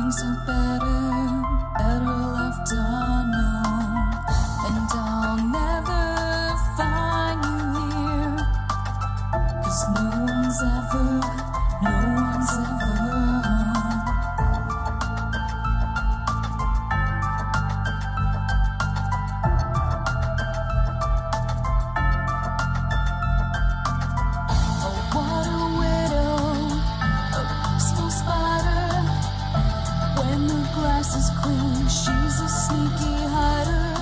things are better left unknown. And I'll never find you here, 'cause no one's ever home. Oh, what a widow, a peaceful spider. When the glass is clean, she's a sneaky hider.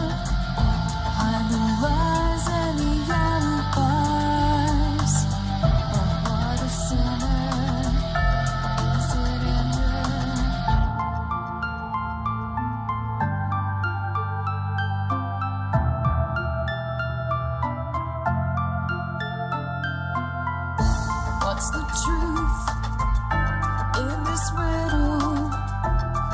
Hide the lies and the alibis. Oh, what a sinner, is it in her? What's the truth in this riddle?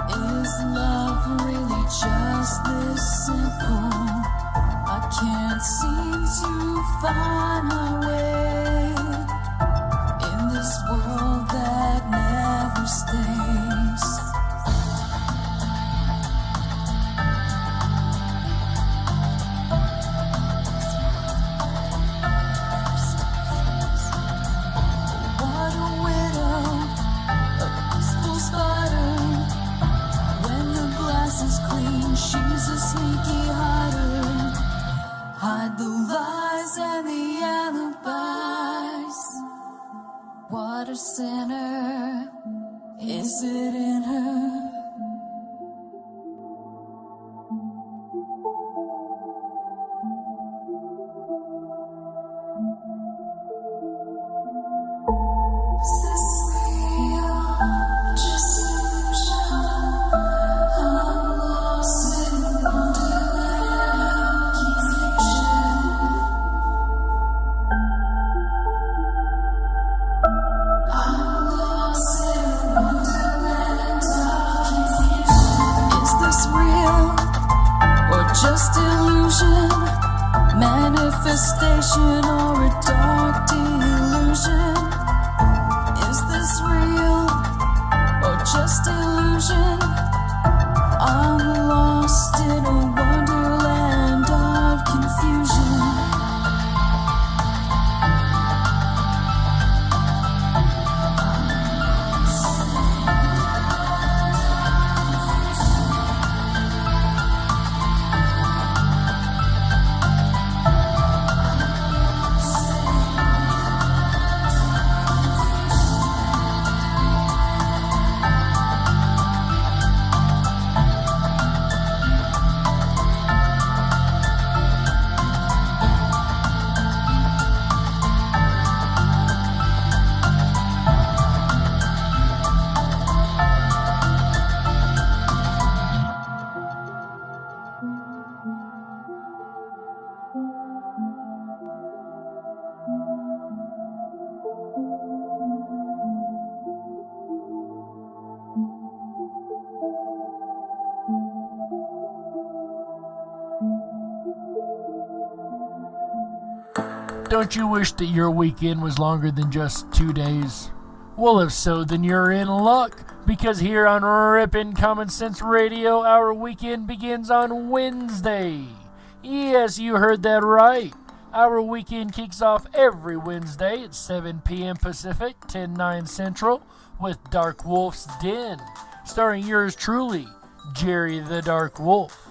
Is love really just this simple? I can't seem to find my way in this world that never stays. What a widow, a peaceful spider. When the glass is clean, she's a sneaky hider. Hide the lies and the alibis. What a sinner, is it in her? Is this real? Just illusion? I'm lost in wonderland of confusion. I'm lost in wonderland of confusion. Is this real or just illusion? Manifestation or a dark delusion? Is this real or just illusion? I'm lost in a wonderland of confusion. Don't you wish that your weekend was longer than just 2 days? Well, if so, then you're in luck, because here on Ripon Common Sense Radio, our weekend begins on Wednesday. Yes, you heard that right. Our weekend kicks off every Wednesday at 7 p.m. Pacific, 10/9 Central, with Dark Wolf's Den, starring yours truly, Jerry the Dark Wolf.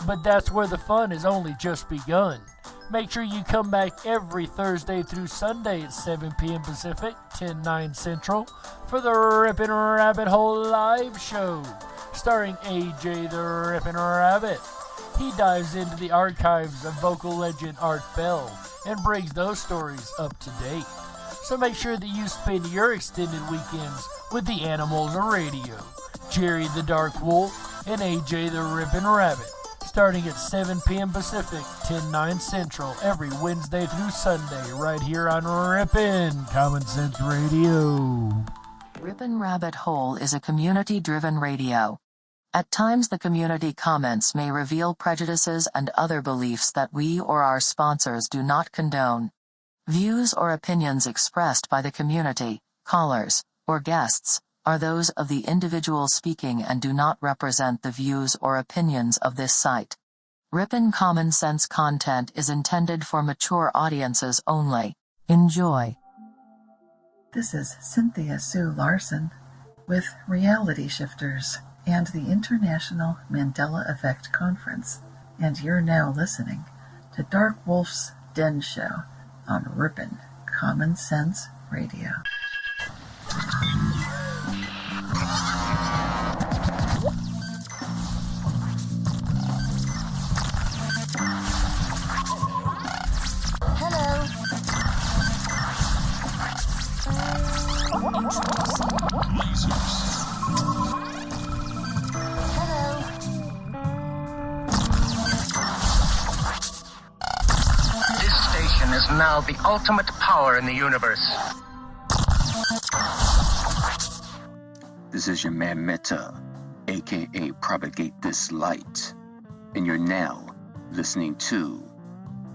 But that's where the fun has only just begun. Make sure you come back every Thursday through Sunday at 7 p.m. Pacific, 10/9 Central, for the Ripon Rabbit Hole live show, starring AJ the Ripon Rabbit. He dives into the archives of vocal legend Art Bell and brings those stories up to date. So make sure that you spend your extended weekends with the Animals Radio, Jerry the Dark Wolf and AJ the Ripon Rabbit, starting at 7 p.m. Pacific, 10/9 Central, every Wednesday through Sunday, right here on Ripon Common Sense Radio. Ripon Rabbit Hole is a community-driven radio. At times the community comments may reveal prejudices and other beliefs that we or our sponsors do not condone. Views or opinions expressed by the community, callers, or guests are those of the individual speaking and do not represent the views or opinions of this site. Ripon Common Sense content is intended for mature audiences only. Enjoy. This is Cynthia Sue Larson with Reality Shifters and the International Mandela Effect Conference, and you're now listening to Dark Wolf's Den Show on Ripon Common Sense Radio. This station is now the ultimate power in the universe. This is your man Meta, aka Propagate This Light, and you're now listening to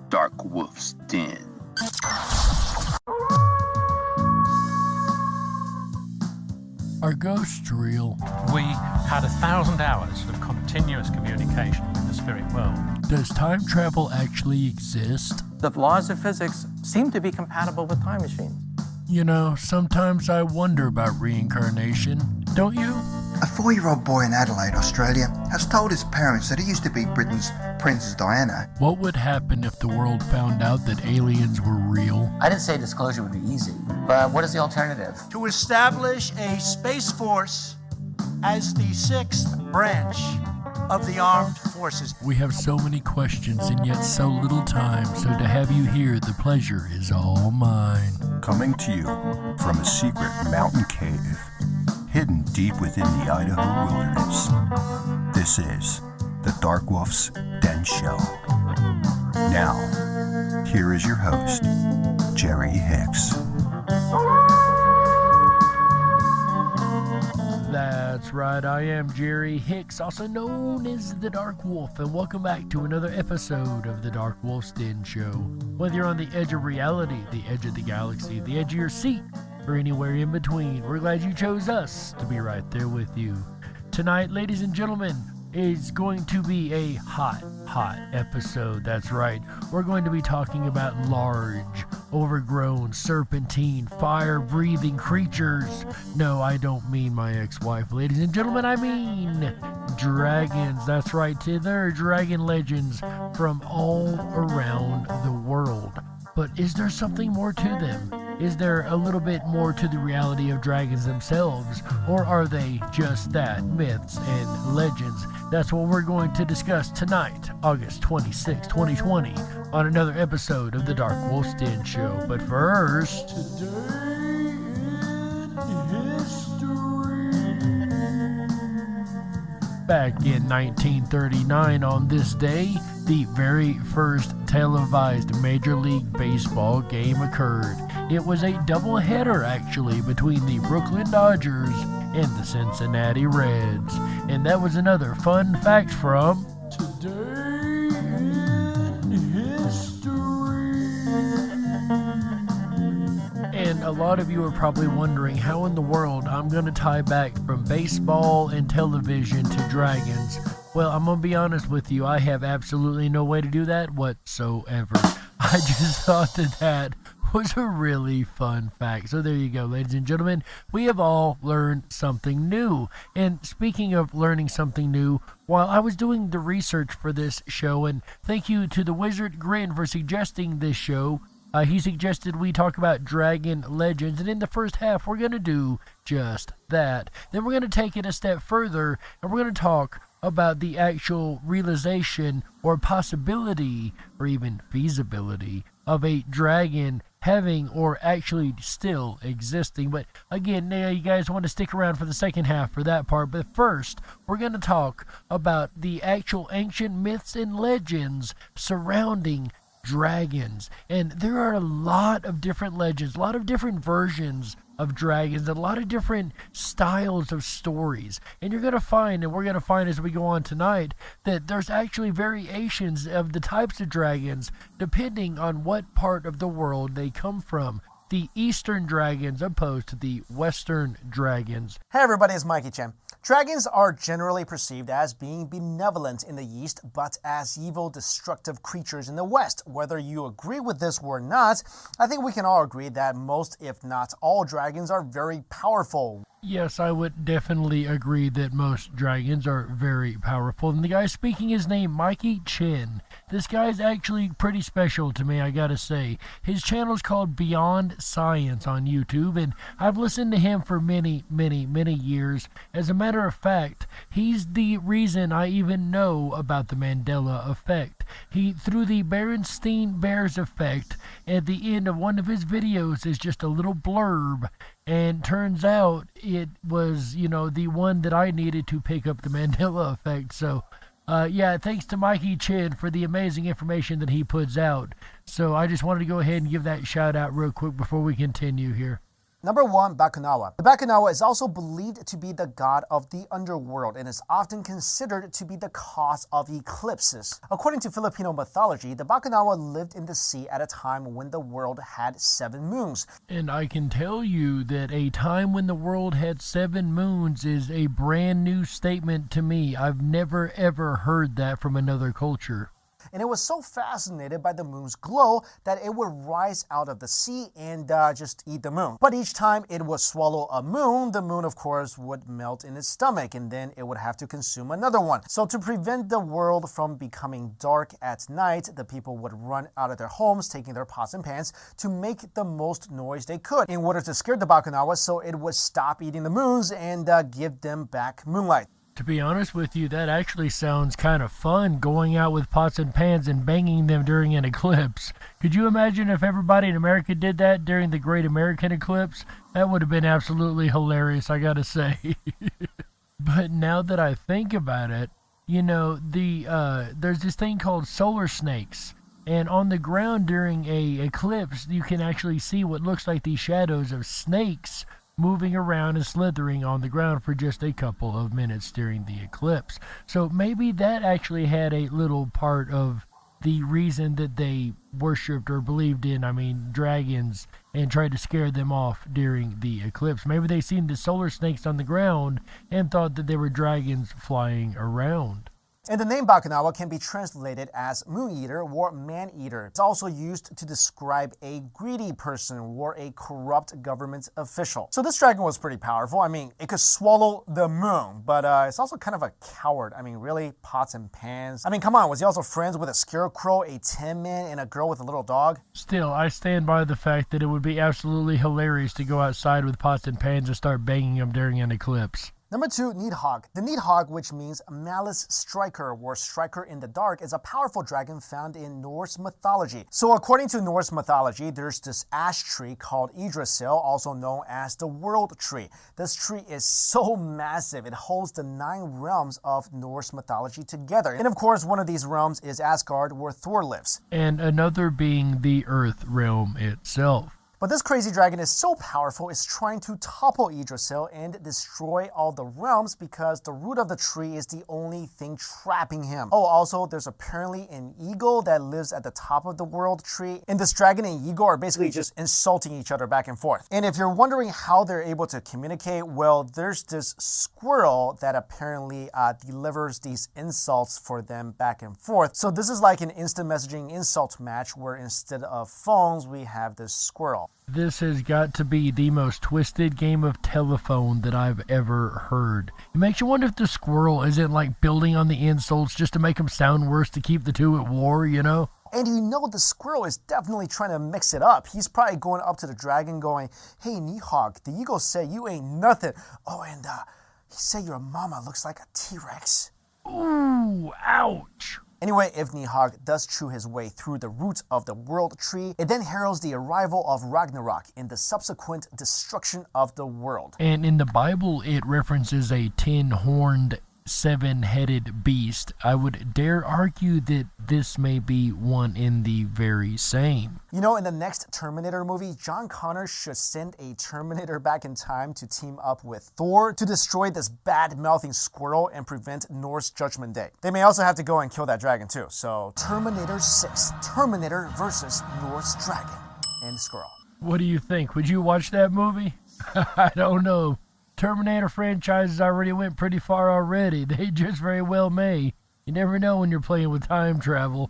Dark Wolf's Den. Are ghosts real? We had 1,000 hours of continuous communication with the spirit world. Does time travel actually exist? The laws of physics seem to be compatible with time machines. You know, sometimes I wonder about reincarnation. Don't you? A 4-year-old boy in Adelaide, Australia, has told his parents that he used to be Britain's Princess Diana. What would happen if the world found out that aliens were real? I didn't say disclosure would be easy, but what is the alternative? To establish a space force as the 6th branch of the armed forces. We have so many questions and yet so little time, so to have you here, the pleasure is all mine. Coming to you from a secret mountain cave hidden deep within the Idaho wilderness. This is the Dark Wolf's Den Show. Now, here is your host, Jerry Hicks. That's right, I am Jerry Hicks, also known as the Dark Wolf, and welcome back to another episode of the Dark Wolf's Den Show. Whether you're on the edge of reality, the edge of the galaxy, the edge of your seat, or anywhere in between, we're glad you chose us to be right there with you. Tonight, ladies and gentlemen, is going to be a hot episode. That's right. We're going to be talking about large, overgrown, serpentine, fire-breathing creatures. No, I don't mean my ex-wife, ladies and gentlemen. I mean dragons. That's right. There are dragon legends from all around the world. But is there something more to them? Is there a little bit more to the reality of dragons themselves? Or are they just that, myths and legends? That's what we're going to discuss tonight, August 26, 2020, on another episode of the Dark Wolf's Den Show. But first, today in history. Back in 1939 on this day, the very first televised Major League Baseball game occurred. It was a doubleheader, actually, between the Brooklyn Dodgers and the Cincinnati Reds. And that was another fun fact from Today in History. And a lot of you are probably wondering how in the world I'm going to tie back from baseball and television to dragons. Well, I'm going to be honest with you, I have absolutely no way to do that whatsoever. I just thought that was a really fun fact. So there you go, ladies and gentlemen. We have all learned something new. And speaking of learning something new, while I was doing the research for this show, and thank you to the Wizard Grin for suggesting this show, he suggested we talk about dragon legends, and in the first half we're going to do just that. Then we're going to take it a step further, and we're going to talk about the actual realization or possibility or even feasibility of a dragon having or actually still existing. But again, now you guys want to stick around for the second half for that part. But first, we're going to talk about the actual ancient myths and legends surrounding dragons. And there are a lot of different legends, a lot of different versions of dragons, a lot of different styles of stories. And you're going to find, and we're going to find as we go on tonight, that there's actually variations of the types of dragons depending on what part of the world they come from. the Eastern dragons opposed to the Western dragons. Hey everybody, it's Mikey Chen. Dragons are generally perceived as being benevolent in the East, but as evil, destructive creatures in the West. Whether you agree with this or not, I think we can all agree that most, if not all, dragons are very powerful. Yes, I would definitely agree that most dragons are very powerful. And the guy speaking is named Mikey Chen. This guy's actually pretty special to me, I gotta say. His channel is called Beyond Science on YouTube, and I've listened to him for many years. As a matter of fact, he's the reason I even know about the Mandela effect. Through the Berenstein Bears effect, at the end of one of his videos is just a little blurb, and turns out it was, the one that I needed to pick up the Mandela effect. So, thanks to Mikey Chen for the amazing information that he puts out. So I just wanted to go ahead and give that shout out real quick before we continue here. Number 1, Bakunawa. The Bakunawa is also believed to be the god of the underworld and is often considered to be the cause of eclipses. According to Filipino mythology, the Bakunawa lived in the sea at a time when the world had 7 moons. And I can tell you that a time when the world had 7 moons is a brand new statement to me. I've never ever heard that from another culture. And it was so fascinated by the moon's glow that it would rise out of the sea and just eat the moon. But each time it would swallow a moon, the moon of course would melt in its stomach, and then it would have to consume another one. So to prevent the world from becoming dark at night, the people would run out of their homes taking their pots and pans to make the most noise they could in order to scare the Bakunawa so it would stop eating the moons and give them back moonlight. To be honest with you, that actually sounds kind of fun, going out with pots and pans and banging them during an eclipse. Could you imagine if everybody in America did that during the Great American Eclipse? That would have been absolutely hilarious, I gotta say. But now that I think about it, there's this thing called solar snakes. And on the ground during a eclipse, you can actually see what looks like the shadows of snakes moving around and slithering on the ground for just a couple of minutes during the eclipse. So maybe that actually had a little part of the reason that they worshipped or believed in, dragons, and tried to scare them off during the eclipse. Maybe they seen the solar snakes on the ground and thought that they were dragons flying around. And the name Bakunawa can be translated as moon-eater or man-eater. It's also used to describe a greedy person or a corrupt government official. So this dragon was pretty powerful. It could swallow the moon, but it's also kind of a coward. Really, pots and pans. Come on, was he also friends with a scarecrow, a tin man, and a girl with a little dog? Still, I stand by the fact that it would be absolutely hilarious to go outside with pots and pans and start banging them during an eclipse. Number 2, Nidhogg. The Nidhogg, which means malice striker or striker in the dark, is a powerful dragon found in Norse mythology. So according to Norse mythology, there's this ash tree called Yggdrasil, also known as the World Tree. This tree is so massive, it holds the 9 realms of Norse mythology together. And of course, one of these realms is Asgard, where Thor lives. And another being the Earth realm itself. But this crazy dragon is so powerful, it's trying to topple Yggdrasil and destroy all the realms because the root of the tree is the only thing trapping him. Oh, also, there's apparently an eagle that lives at the top of the world tree, and this dragon and eagle are basically just insulting each other back and forth. And if you're wondering how they're able to communicate, well, there's this squirrel that apparently delivers these insults for them back and forth. So this is like an instant messaging insult match where instead of phones, we have this squirrel. This has got to be the most twisted game of telephone that I've ever heard. It makes you wonder if the squirrel isn't building on the insults just to make them sound worse to keep the two at war, And the squirrel is definitely trying to mix it up. He's probably going up to the dragon going, "Hey, Nidhogg, the eagle said you ain't nothing. Oh, and he said your mama looks like a T-Rex." Ooh, ouch. Anyway, if Nidhogg does chew his way through the roots of the world tree, it then heralds the arrival of Ragnarok and the subsequent destruction of the world. And in the Bible, it references a 10-horned, 7-headed beast. I would dare argue that this may be one in the very same. In the next Terminator movie, John Connor should send a Terminator back in time to team up with Thor to destroy this bad-mouthing squirrel and prevent Norse Judgment Day. They may also have to go and kill that dragon too. So Terminator 6, Terminator versus Norse dragon and squirrel. What do you think? Would you watch that movie? I don't know. Terminator franchises already went pretty far already. They just very well may. You never know when you're playing with time travel.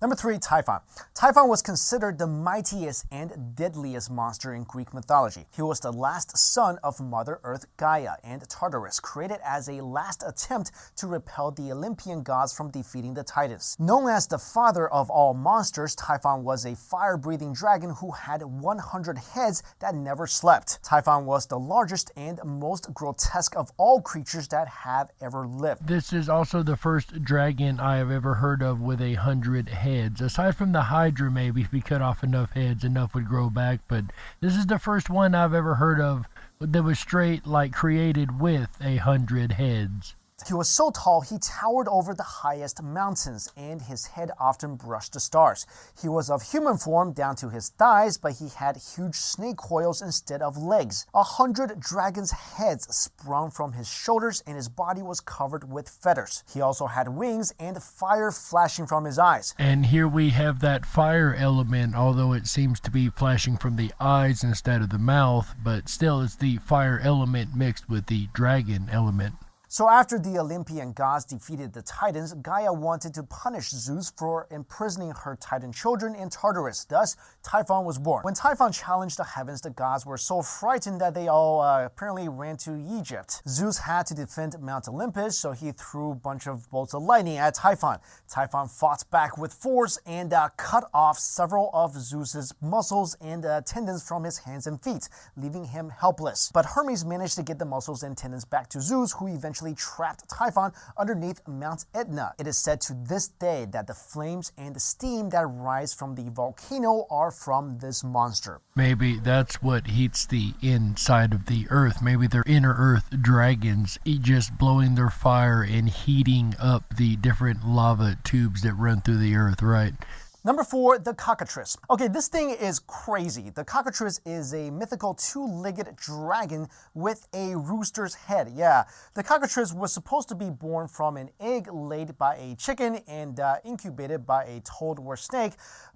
Number 3, Typhon. Typhon was considered the mightiest and deadliest monster in Greek mythology. He was the last son of Mother Earth Gaia and Tartarus, created as a last attempt to repel the Olympian gods from defeating the Titans. Known as the father of all monsters, Typhon was a fire-breathing dragon who had 100 heads that never slept. Typhon was the largest and most grotesque of all creatures that have ever lived. This is also the first dragon I have ever heard of with 100 heads. Aside from the Hydra, maybe, if we cut off enough heads, enough would grow back, but this is the first one I've ever heard of that was straight, like, created with 100 heads. He was so tall, he towered over the highest mountains, and his head often brushed the stars. He was of human form down to his thighs, but he had huge snake coils instead of legs. 100 dragons' heads sprung from his shoulders, and his body was covered with feathers. He also had wings and fire flashing from his eyes. And here we have that fire element, although it seems to be flashing from the eyes instead of the mouth, but still it's the fire element mixed with the dragon element. So after the Olympian gods defeated the Titans, Gaia wanted to punish Zeus for imprisoning her Titan children in Tartarus. Thus, Typhon was born. When Typhon challenged the heavens, the gods were so frightened that they all apparently ran to Egypt. Zeus had to defend Mount Olympus, so he threw a bunch of bolts of lightning at Typhon. Typhon fought back with force and cut off several of Zeus's muscles and tendons from his hands and feet, leaving him helpless. But Hermes managed to get the muscles and tendons back to Zeus, who eventually trapped Typhon underneath Mount Etna. It is said to this day that the flames and the steam that rise from the volcano are from this monster. Maybe that's what heats the inside of the earth. Maybe they're inner earth dragons just blowing their fire and heating up the different lava tubes that run through the earth, right? Number 4, the cockatrice. Okay, this thing is crazy. The cockatrice is a mythical two-legged dragon with a rooster's head. Yeah, the cockatrice was supposed to be born from an egg laid by a chicken and incubated by a toad or snake.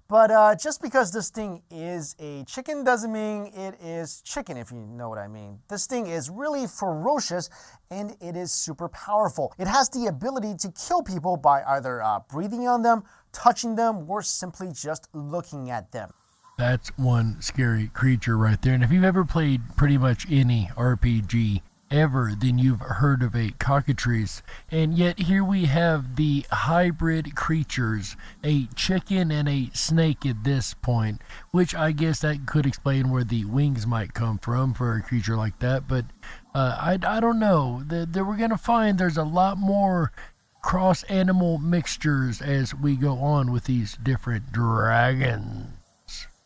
But just because this thing is a chicken doesn't mean it is chicken, if you know what I mean. This thing is really ferocious and it is super powerful. It has the ability to kill people by either breathing on them, touching them, or simply just looking at them. That's one scary creature right there. And if you've ever played pretty much any RPG ever, then you've heard of a cockatrice. And yet here we have the hybrid creatures, a chicken and a snake at this point, which I guess that could explain where the wings might come from for a creature like that. But I don't know. We're going to find there's a lot more cross-animal mixtures as we go on with these different dragons.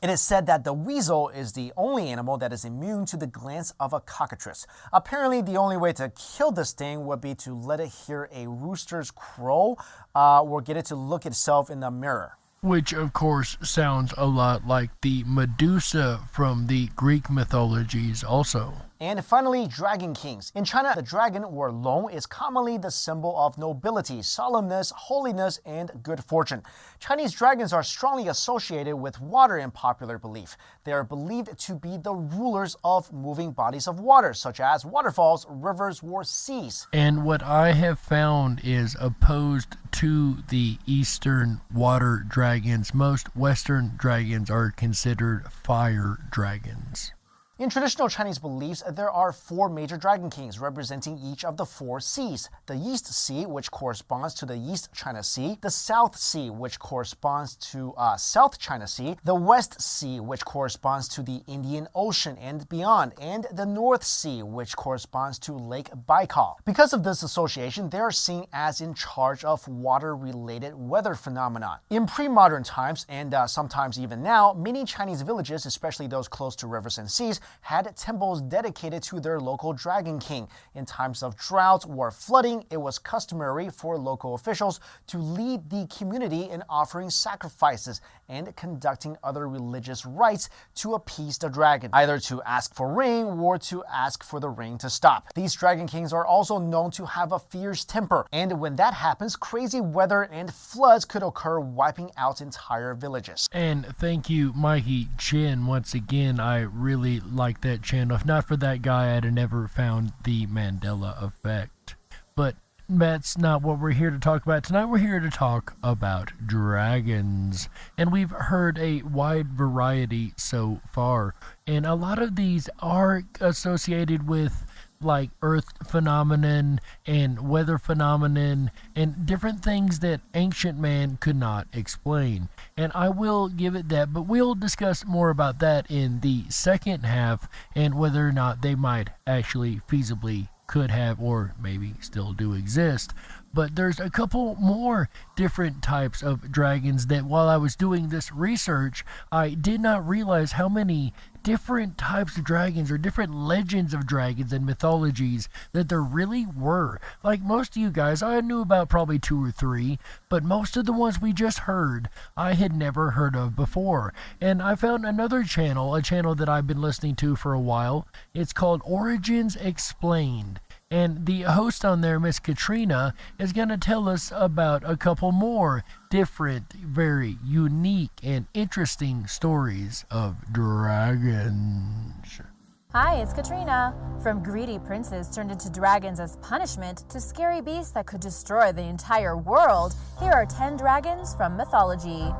It is said that the weasel is the only animal that is immune to the glance of a cockatrice. Apparently, the only way to kill this thing would be to let it hear a rooster's crow or get it to look itself in the mirror. Which, of course, sounds a lot like the Medusa from the Greek mythologies also. And finally, Dragon Kings. In China, the dragon or long is commonly the symbol of nobility, solemnness, holiness, and good fortune. Chinese dragons are strongly associated with water in popular belief. They are believed to be the rulers of moving bodies of water, such as waterfalls, rivers, or seas. And what I have found is opposed to the eastern water dragons, most western dragons are considered fire dragons. In traditional Chinese beliefs, there are 4 major dragon kings representing each of the 4 seas. The East Sea, which corresponds to the East China Sea. The South Sea, which corresponds to South China Sea. The West Sea, which corresponds to the Indian Ocean and beyond. And the North Sea, which corresponds to Lake Baikal. Because of this association, they are seen as in charge of water-related weather phenomena. In pre-modern times, and sometimes even now, many Chinese villages, especially those close to rivers and seas, had temples dedicated to their local dragon king. In times of drought or flooding, it was customary for local officials to lead the community in offering sacrifices and conducting other religious rites to appease the dragon, either to ask for rain or to ask for the rain to stop. These dragon kings are also known to have a fierce temper, and when that happens, crazy weather and floods could occur, wiping out entire villages. And thank you, Mikey Chin. Once again, I really like that channel. If not for that guy, I'd have never found the Mandela effect. But that's not what we're here to talk about. Tonight we're here to talk about dragons. And we've heard a wide variety so far. And a lot of these are associated with like earth phenomenon and weather phenomenon and different things that ancient man could not explain. And I will give it that, but we'll discuss more about that in the second half and whether or not they might actually feasibly could have or maybe still do exist. But there's a couple more different types of dragons that while I was doing this research, I did not realize how many different types of dragons or different legends of dragons and mythologies that there really were. Like most of you guys, I knew about probably 2 or 3, but most of the ones we just heard, I had never heard of before. And I found another channel, a channel that I've been listening to for a while. It's called Origins Explained. And the host on there, Miss Katrina, is going to tell us about a couple more different, very unique and interesting stories of dragons. Hi, it's Katrina. From greedy princes turned into dragons as punishment to scary beasts that could destroy the entire world, here are 10 dragons from mythology.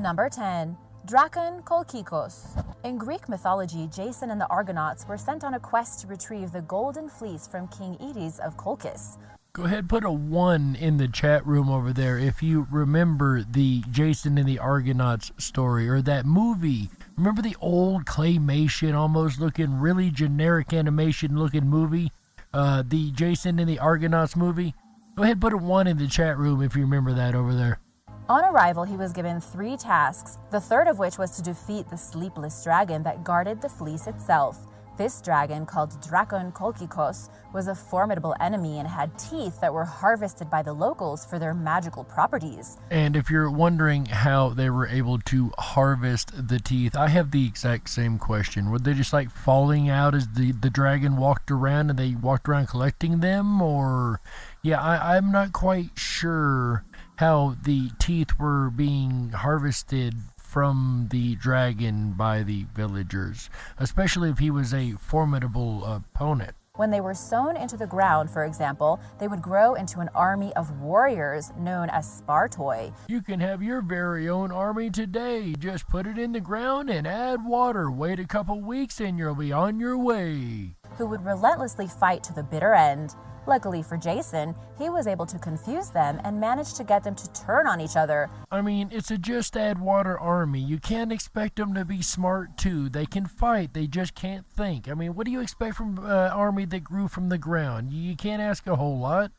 Number 10. Drakon Kolkikos. In Greek mythology, Jason and the Argonauts were sent on a quest to retrieve the golden fleece from King Aedes of Colchis. Go ahead, put a 1 in the chat room over there if you remember the Jason and the Argonauts story or that movie. Remember the old claymation, almost looking really generic animation looking movie? The Jason and the Argonauts movie? Go ahead, put a 1 in the chat room if you remember that over there. On arrival, he was given 3 tasks, the third of which was to defeat the sleepless dragon that guarded the fleece itself. This dragon, called Drakon Kolkikos, was a formidable enemy and had teeth that were harvested by the locals for their magical properties. And if you're wondering how they were able to harvest the teeth, I have the exact same question. Were they just like falling out as the dragon walked around and they walked around collecting them? Or, yeah, I'm not quite sure how the teeth were being harvested from the dragon by the villagers, especially if he was a formidable opponent. When they were sewn into the ground, for example, they would grow into an army of warriors known as Spartoi. You can have your very own army today. Just put it in the ground and add water. Wait a couple weeks and you'll be on your way. Who would relentlessly fight to the bitter end. Luckily for Jason, he was able to confuse them and managed to get them to turn on each other. I mean, it's a just add water army. You can't expect them to be smart too. They can fight, they just can't think. I mean, what do you expect from an army that grew from the ground? You can't ask a whole lot.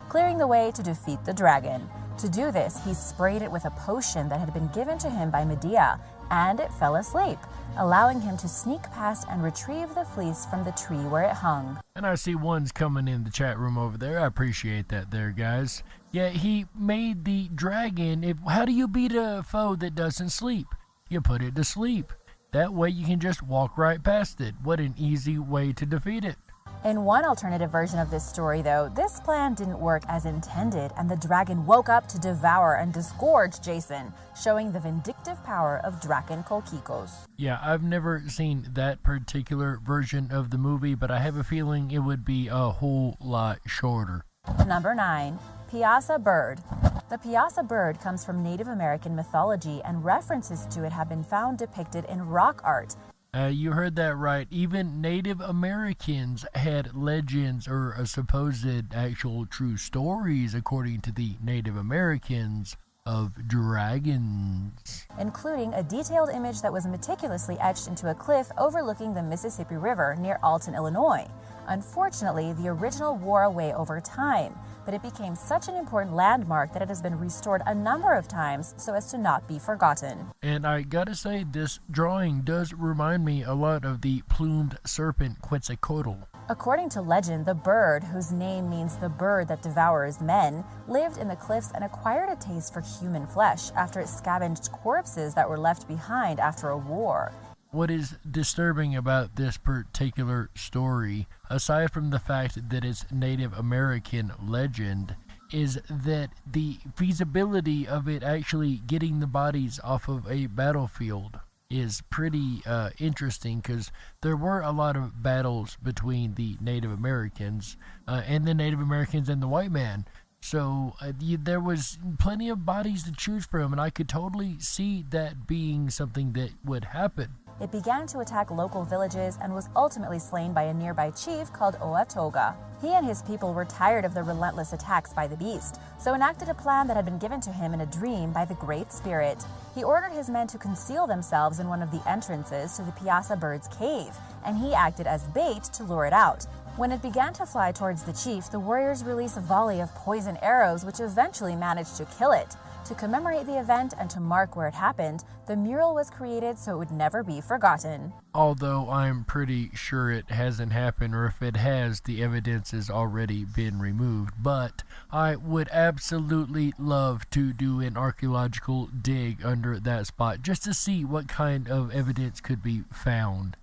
Clearing the way to defeat the dragon. To do this, he sprayed it with a potion that had been given to him by Medea, and it fell asleep, allowing him to sneak past and retrieve the fleece from the tree where it hung. And I see one's coming in the chat room over there. I appreciate that there, guys. Yeah, he made the dragon. How do you beat a foe that doesn't sleep? You put it to sleep. That way you can just walk right past it. What an easy way to defeat it. In one alternative version of this story, though, this plan didn't work as intended, and the dragon woke up to devour and disgorge Jason, showing the vindictive power of Drakon Kolkikos. Yeah, I've never seen that particular version of the movie, but I have a feeling it would be a whole lot shorter. Number 9. Piasa Bird. The Piasa bird comes from Native American mythology, and references to it have been found depicted in rock art. You heard that right. Even Native Americans had legends or supposed actual true stories, according to the Native Americans, of dragons. Including a detailed image that was meticulously etched into a cliff overlooking the Mississippi River near Alton, Illinois. Unfortunately, the original wore away over time, but it became such an important landmark that it has been restored a number of times so as to not be forgotten. And I gotta say, this drawing does remind me a lot of the plumed serpent Quetzalcoatl. According to legend, the bird, whose name means the bird that devours men, lived in the cliffs and acquired a taste for human flesh after it scavenged corpses that were left behind after a war. What is disturbing about this particular story, aside from the fact that it's Native American legend, is that the feasibility of it actually getting the bodies off of a battlefield is pretty interesting, because there were a lot of battles between the Native Americans and the Native Americans and the white man. So there was plenty of bodies to choose from, and I could totally see that being something that would happen. It began to attack local villages and was ultimately slain by a nearby chief called Oatoga. He and his people were tired of the relentless attacks by the beast, so enacted a plan that had been given to him in a dream by the Great Spirit. He ordered his men to conceal themselves in one of the entrances to the Piazza Bird's cave, and he acted as bait to lure it out. When it began to fly towards the chief, the warriors released a volley of poison arrows which eventually managed to kill it. To commemorate the event and to mark where it happened, the mural was created so it would never be forgotten. Although I'm pretty sure it hasn't happened, or if it has, the evidence has already been removed. But I would absolutely love to do an archaeological dig under that spot just to see what kind of evidence could be found.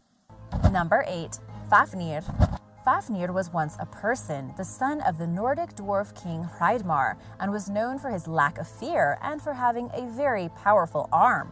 Number 8. Fafnir. Fafnir was once a person, the son of the Nordic dwarf king Hreidmar, and was known for his lack of fear and for having a very powerful arm.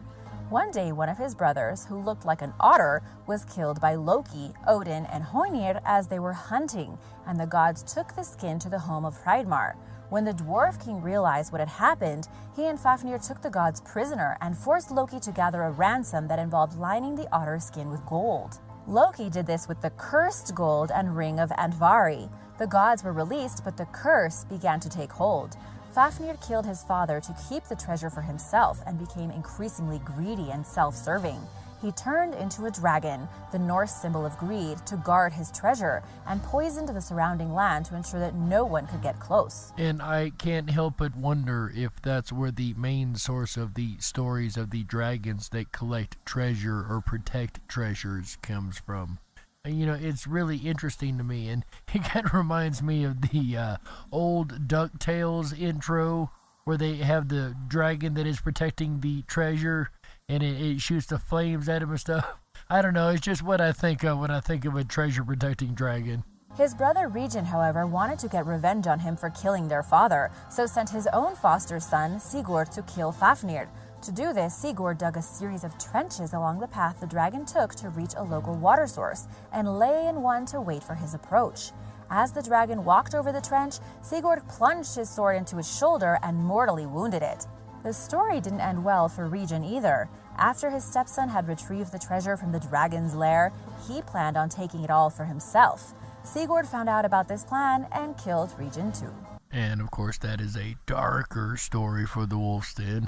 One day, one of his brothers, who looked like an otter, was killed by Loki, Odin, and Hoenir as they were hunting, and the gods took the skin to the home of Hreidmar. When the dwarf king realized what had happened, he and Fafnir took the gods prisoner and forced Loki to gather a ransom that involved lining the otter skin with gold. Loki did this with the cursed gold and ring of Andvari. The gods were released, but the curse began to take hold. Fafnir killed his father to keep the treasure for himself and became increasingly greedy and self-serving. He turned into a dragon, the Norse symbol of greed, to guard his treasure, and poisoned the surrounding land to ensure that no one could get close. And I can't help but wonder if that's where the main source of the stories of the dragons that collect treasure or protect treasures comes from. You know, it's really interesting to me, and it kind of reminds me of the old DuckTales intro, where they have the dragon that is protecting the treasure, and it shoots the flames at him and stuff. I don't know, it's just what I think of when I think of a treasure-protecting dragon. His brother Regin, however, wanted to get revenge on him for killing their father, so sent his own foster son, Sigurd, to kill Fafnir. To do this, Sigurd dug a series of trenches along the path the dragon took to reach a local water source, and lay in one to wait for his approach. As the dragon walked over the trench, Sigurd plunged his sword into its shoulder and mortally wounded it. The story didn't end well for Regin either. After his stepson had retrieved the treasure from the dragon's lair, he planned on taking it all for himself. Sigurd found out about this plan and killed Regin too. And of course that is a darker story for the wolf's den.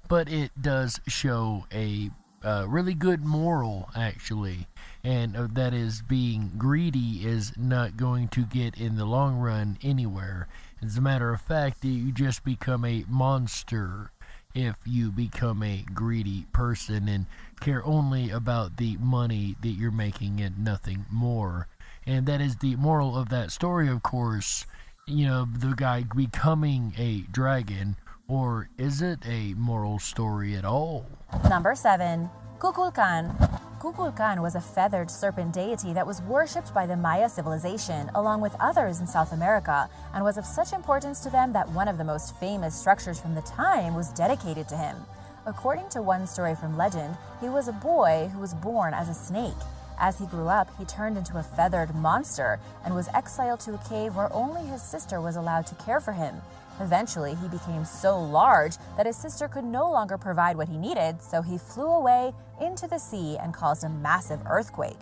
But it does show a really good moral, actually. And that is, being greedy is not going to get in the long run anywhere. As a matter of fact, you just become a monster if you become a greedy person and care only about the money that you're making and nothing more. And that is the moral of that story, of course. You know, the guy becoming a dragon, or is it a moral story at all? Number 7. Kukulkan. Kukulkan was a feathered serpent deity that was worshipped by the Maya civilization, along with others in South America, and was of such importance to them that one of the most famous structures from the time was dedicated to him. According to one story from legend, he was a boy who was born as a snake. As he grew up, he turned into a feathered monster and was exiled to a cave where only his sister was allowed to care for him. Eventually, he became so large that his sister could no longer provide what he needed, so he flew away into the sea and caused a massive earthquake.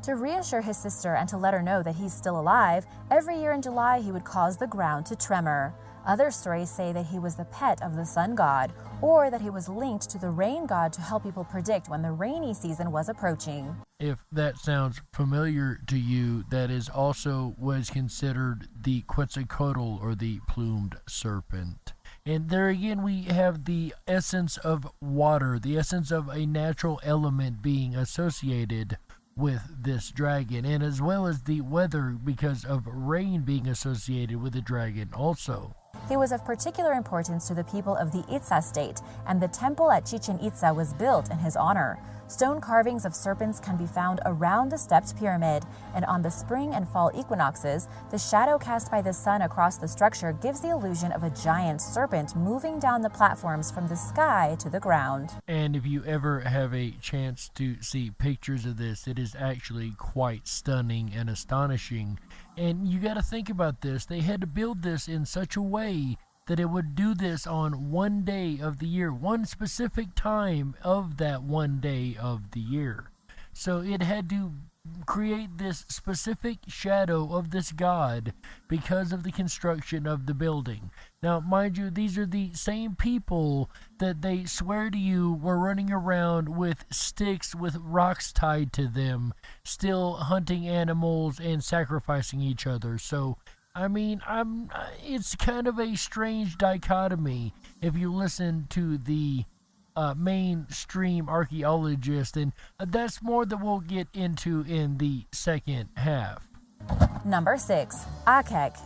To reassure his sister and to let her know that he's still alive, every year in July he would cause the ground to tremor. Other stories say that he was the pet of the sun god, or that he was linked to the rain god to help people predict when the rainy season was approaching. If that sounds familiar to you, that is also was considered the Quetzalcoatl, or the plumed serpent. And there again we have the essence of water, the essence of a natural element being associated with this dragon, and as well as the weather because of rain being associated with the dragon also. He was of particular importance to the people of the Itza state, and the temple at Chichen Itza was built in his honor. Stone carvings of serpents can be found around the stepped pyramid, and on the spring and fall equinoxes, the shadow cast by the sun across the structure gives the illusion of a giant serpent moving down the platforms from the sky to the ground. And if you ever have a chance to see pictures of this, it is actually quite stunning and astonishing. And you got to think about this. They had to build this in such a way that it would do this on one day of the year, one specific time of that one day of the year. So it had to create this specific shadow of this god because of the construction of the building. Now, mind you, these are the same people that they swear to you were running around with sticks with rocks tied to them, still hunting animals and sacrificing each other. So I mean, it's kind of a strange dichotomy if you listen to the mainstream archaeologist, and that's more that we'll get into in the second half. Number 6. Akek.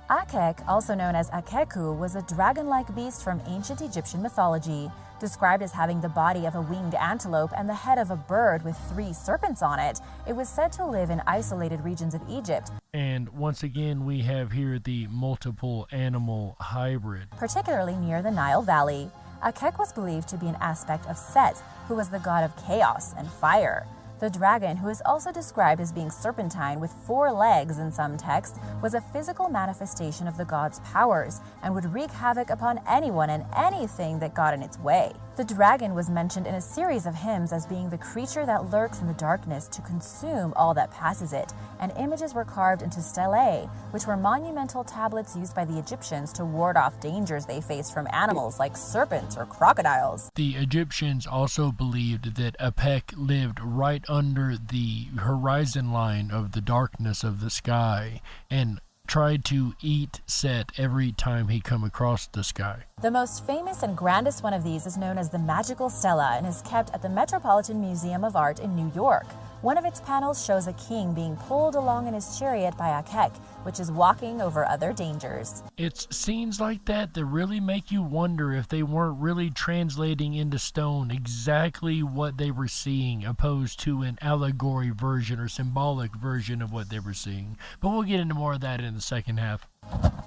Akek, also known as Akeku, was a dragon-like beast from ancient Egyptian mythology. Described as having the body of a winged antelope and the head of a bird with 3 serpents on it, it was said to live in isolated regions of Egypt. And once again, we have here the multiple animal hybrid, particularly near the Nile Valley. Akek was believed to be an aspect of Set, who was the god of chaos and fire. The dragon, who is also described as being serpentine with 4 legs in some texts, was a physical manifestation of the god's powers and would wreak havoc upon anyone and anything that got in its way. The dragon was mentioned in a series of hymns as being the creature that lurks in the darkness to consume all that passes it, and images were carved into stelae, which were monumental tablets used by the Egyptians to ward off dangers they faced from animals like serpents or crocodiles. The Egyptians also believed that Apek lived right under the horizon line of the darkness of the sky and tried to eat Set every time he come across the sky. The most famous and grandest one of these is known as the Magical Stela and is kept at the Metropolitan Museum of Art in New York. One of its panels shows a king being pulled along in his chariot by Akek, which is walking over other dangers. It's scenes like that that really make you wonder if they weren't really translating into stone exactly what they were seeing, opposed to an allegory version or symbolic version of what they were seeing. But we'll get into more of that in the second half.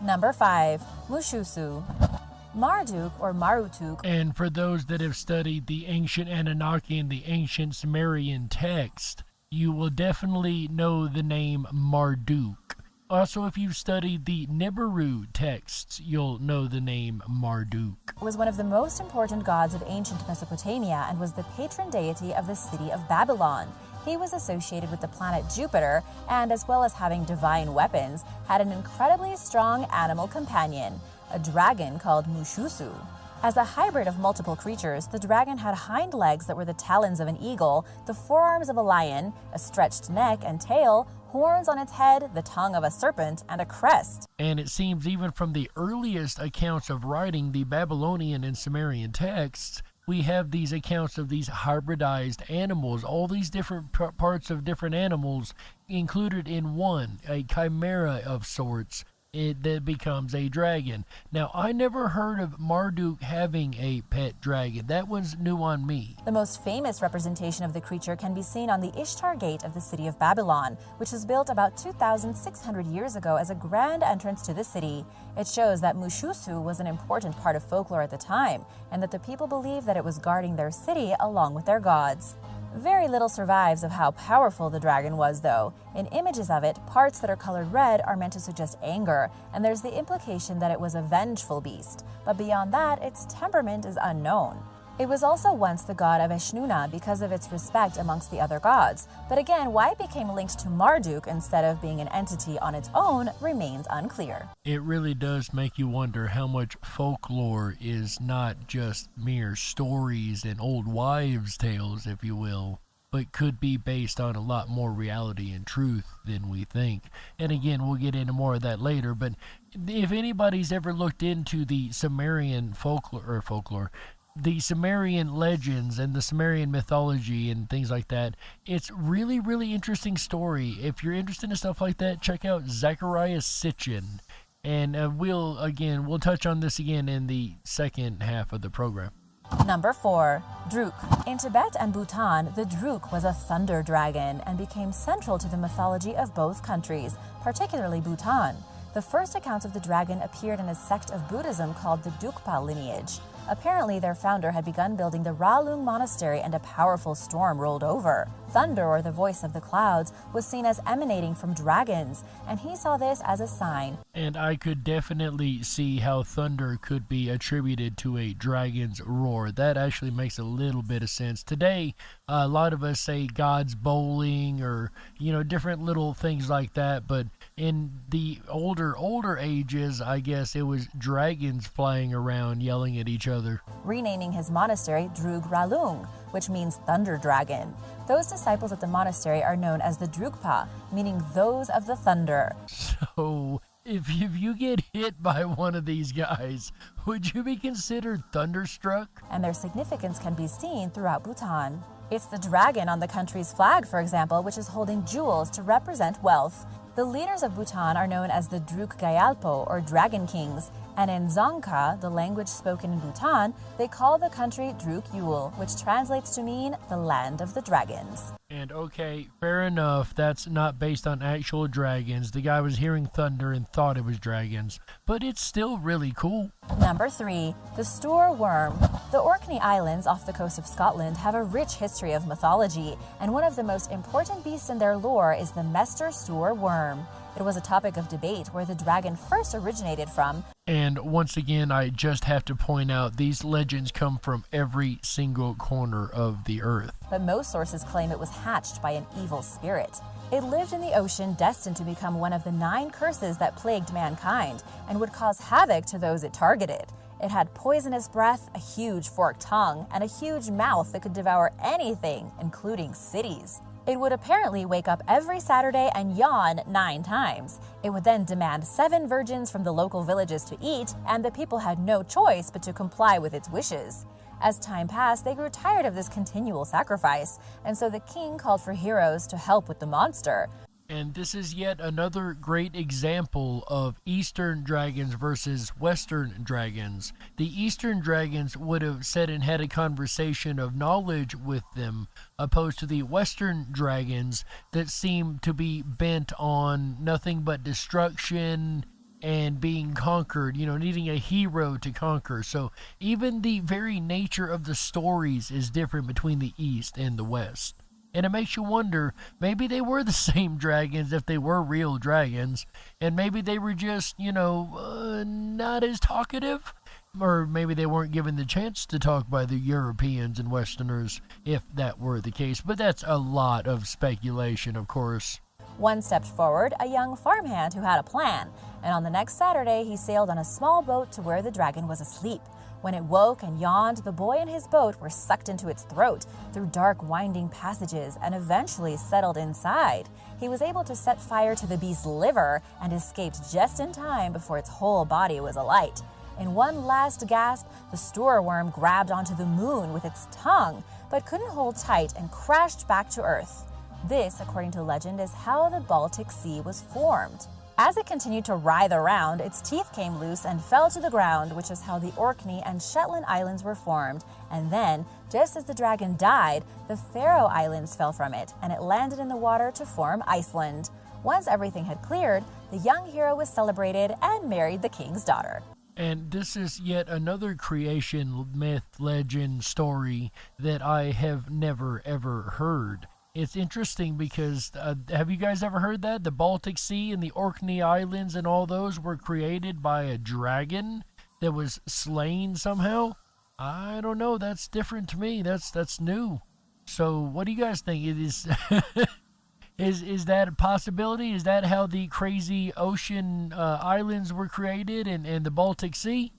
Number 5. Mushusu. Marduk, or Marutuk. And for those that have studied the ancient Anunnaki and the ancient Sumerian text, you will definitely know the name Marduk. Also, if you've studied the Nibiru texts, you'll know the name Marduk. Was one of the most important gods of ancient Mesopotamia and was the patron deity of the city of Babylon. He was associated with the planet Jupiter and, as well as having divine weapons, had an incredibly strong animal companion, a dragon called Mushusu. As a hybrid of multiple creatures, the dragon had hind legs that were the talons of an eagle, the forearms of a lion, a stretched neck and tail, horns on its head, the tongue of a serpent, and a crest. And it seems even from the earliest accounts of writing the Babylonian and Sumerian texts, we have these accounts of these hybridized animals, all these different parts of different animals included in one, a chimera of sorts, that becomes a dragon. Now, I never heard of Marduk having a pet dragon. That one's new on me. The most famous representation of the creature can be seen on the Ishtar Gate of the city of Babylon, which was built about 2,600 years ago as a grand entrance to the city. It shows that Mushusu was an important part of folklore at the time, and that the people believed that it was guarding their city along with their gods. Very little survives of how powerful the dragon was, though. In images of it, parts that are colored red are meant to suggest anger, and there's the implication that it was a vengeful beast. But beyond that, its temperament is unknown. It was also once the god of Eshnuna because of its respect amongst the other gods. But again, why it became linked to Marduk instead of being an entity on its own remains unclear. It really does make you wonder how much folklore is not just mere stories and old wives' tales, if you will, but could be based on a lot more reality and truth than we think. And again, we'll get into more of that later, but if anybody's ever looked into the Sumerian folklore, the Sumerian legends and the Sumerian mythology and things like that, it's really, really interesting story. If you're interested in stuff like that, check out Zechariah Sitchin. And we'll touch on this again in the second half of the program. Number 4. Druk. In Tibet and Bhutan, the Druk was a thunder dragon and became central to the mythology of both countries, particularly Bhutan. The first accounts of the dragon appeared in a sect of Buddhism called the Dukpa lineage. Apparently, their founder had begun building the Ralung monastery and a powerful storm rolled over. Thunder, or the voice of the clouds, was seen as emanating from dragons, and he saw this as a sign. And I could definitely see how thunder could be attributed to a dragon's roar. That actually makes a little bit of sense. Today, a lot of us say God's bowling or, different little things like that, but in the older ages, I guess it was dragons flying around yelling at each other. Renaming his monastery Drug Ralung, which means thunder dragon. Those disciples at the monastery are known as the Drugpa, meaning those of the thunder. So, if you get hit by one of these guys, would you be considered thunderstruck? And their significance can be seen throughout Bhutan. It's the dragon on the country's flag, for example, which is holding jewels to represent wealth. The leaders of Bhutan are known as the Druk Gyalpo, or Dragon Kings, and in Dzongkha, the language spoken in Bhutan, they call the country Druk Yul, which translates to mean the land of the dragons. And okay, fair enough, that's not based on actual dragons. The guy was hearing thunder and thought it was dragons, but it's still really cool. Number 3. The Stoor Worm. The Orkney Islands off the coast of Scotland have a rich history of mythology, and one of the most important beasts in their lore is the Mester Stoor Worm. It was a topic of debate where the dragon first originated from. And once again, I just have to point out these legends come from every single corner of the earth. But most sources claim it was hatched by an evil spirit. It lived in the ocean, destined to become one of the 9 curses that plagued mankind and would cause havoc to those it targeted. It had poisonous breath, a huge forked tongue, and a huge mouth that could devour anything, including cities. It would apparently wake up every Saturday and yawn 9 times. It would then demand 7 virgins from the local villages to eat, and the people had no choice but to comply with its wishes. As time passed, they grew tired of this continual sacrifice, and so the king called for heroes to help with the monster. And this is yet another great example of Eastern dragons versus Western dragons. The Eastern dragons would have sat and had a conversation of knowledge with them, opposed to the Western dragons that seem to be bent on nothing but destruction and being conquered, needing a hero to conquer. So even the very nature of the stories is different between the East and the West. And it makes you wonder, maybe they were the same dragons if they were real dragons, and maybe they were just, not as talkative, or maybe they weren't given the chance to talk by the Europeans and Westerners, if that were the case. But that's a lot of speculation, of course. One stepped forward, a young farmhand who had a plan, and on the next Saturday he sailed on a small boat to where the dragon was asleep. When it woke and yawned, the boy and his boat were sucked into its throat through dark, winding passages and eventually settled inside. He was able to set fire to the beast's liver and escaped just in time before its whole body was alight. In one last gasp, the Stoor Worm grabbed onto the moon with its tongue, but couldn't hold tight and crashed back to Earth. This, according to legend, is how the Baltic Sea was formed. As it continued to writhe around, its teeth came loose and fell to the ground, which is how the Orkney and Shetland Islands were formed. And then, just as the dragon died, the Faroe Islands fell from it, and it landed in the water to form Iceland. Once everything had cleared, the young hero was celebrated and married the king's daughter. And this is yet another creation myth, legend, story that I have never, ever heard. It's interesting because, have you guys ever heard that? The Baltic Sea and the Orkney Islands and all those were created by a dragon that was slain somehow? I don't know. That's different to me. That's new. So what do you guys think? It is is that a possibility? Is that how the crazy ocean islands were created and the Baltic Sea?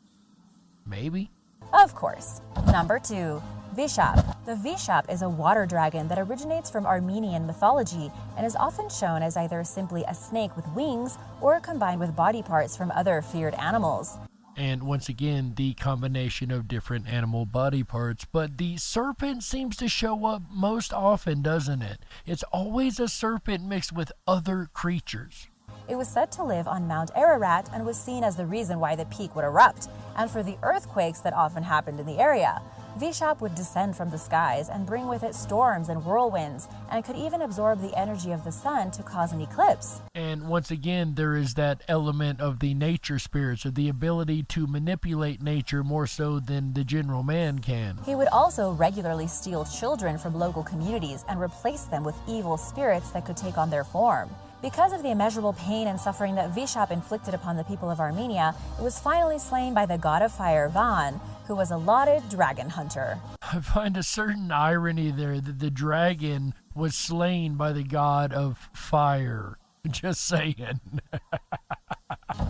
Maybe. Of course. Number 2. Vishap. The Vishap is a water dragon that originates from Armenian mythology and is often shown as either simply a snake with wings or combined with body parts from other feared animals. And once again, the combination of different animal body parts. But the serpent seems to show up most often, doesn't it? It's always a serpent mixed with other creatures. It was said to live on Mount Ararat and was seen as the reason why the peak would erupt, and for the earthquakes that often happened in the area. Vishap would descend from the skies and bring with it storms and whirlwinds, and could even absorb the energy of the sun to cause an eclipse. And once again, there is that element of the nature spirits, of the ability to manipulate nature more so than the general man can. He would also regularly steal children from local communities and replace them with evil spirits that could take on their form. Because of the immeasurable pain and suffering that Vishap inflicted upon the people of Armenia, it was finally slain by the god of fire, Van, who was a lauded dragon hunter. I find a certain irony there that the dragon was slain by the god of fire. Just saying.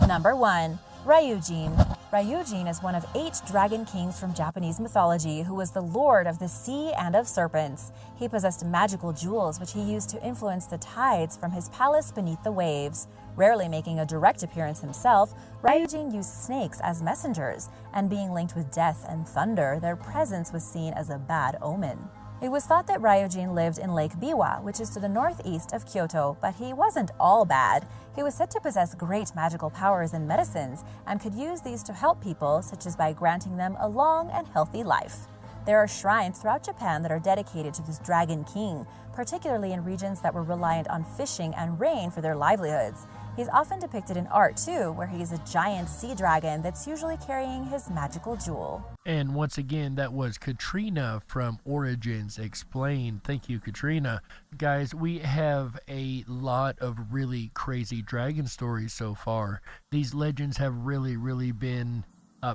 Number 1. Ryujin. Ryujin is one of 8 dragon kings from Japanese mythology who was the lord of the sea and of serpents. He possessed magical jewels which he used to influence the tides from his palace beneath the waves. Rarely making a direct appearance himself, Ryujin used snakes as messengers, and being linked with death and thunder, their presence was seen as a bad omen. It was thought that Ryujin lived in Lake Biwa, which is to the northeast of Kyoto, but he wasn't all bad. He was said to possess great magical powers and medicines, and could use these to help people, such as by granting them a long and healthy life. There are shrines throughout Japan that are dedicated to this dragon king, particularly in regions that were reliant on fishing and rain for their livelihoods. He's often depicted in art too, where he is a giant sea dragon that's usually carrying his magical jewel. And once again, that was Katrina from Origins Explained. Thank you, Katrina. Guys, we have a lot of really crazy dragon stories so far. These legends have really been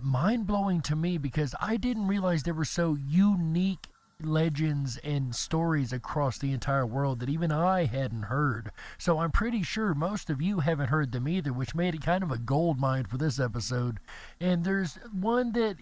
mind-blowing to me because I didn't realize they were so unique legends and stories across the entire world that even I hadn't heard. So I'm pretty sure most of you haven't heard them either, which made it kind of a gold mine for this episode. And there's one that,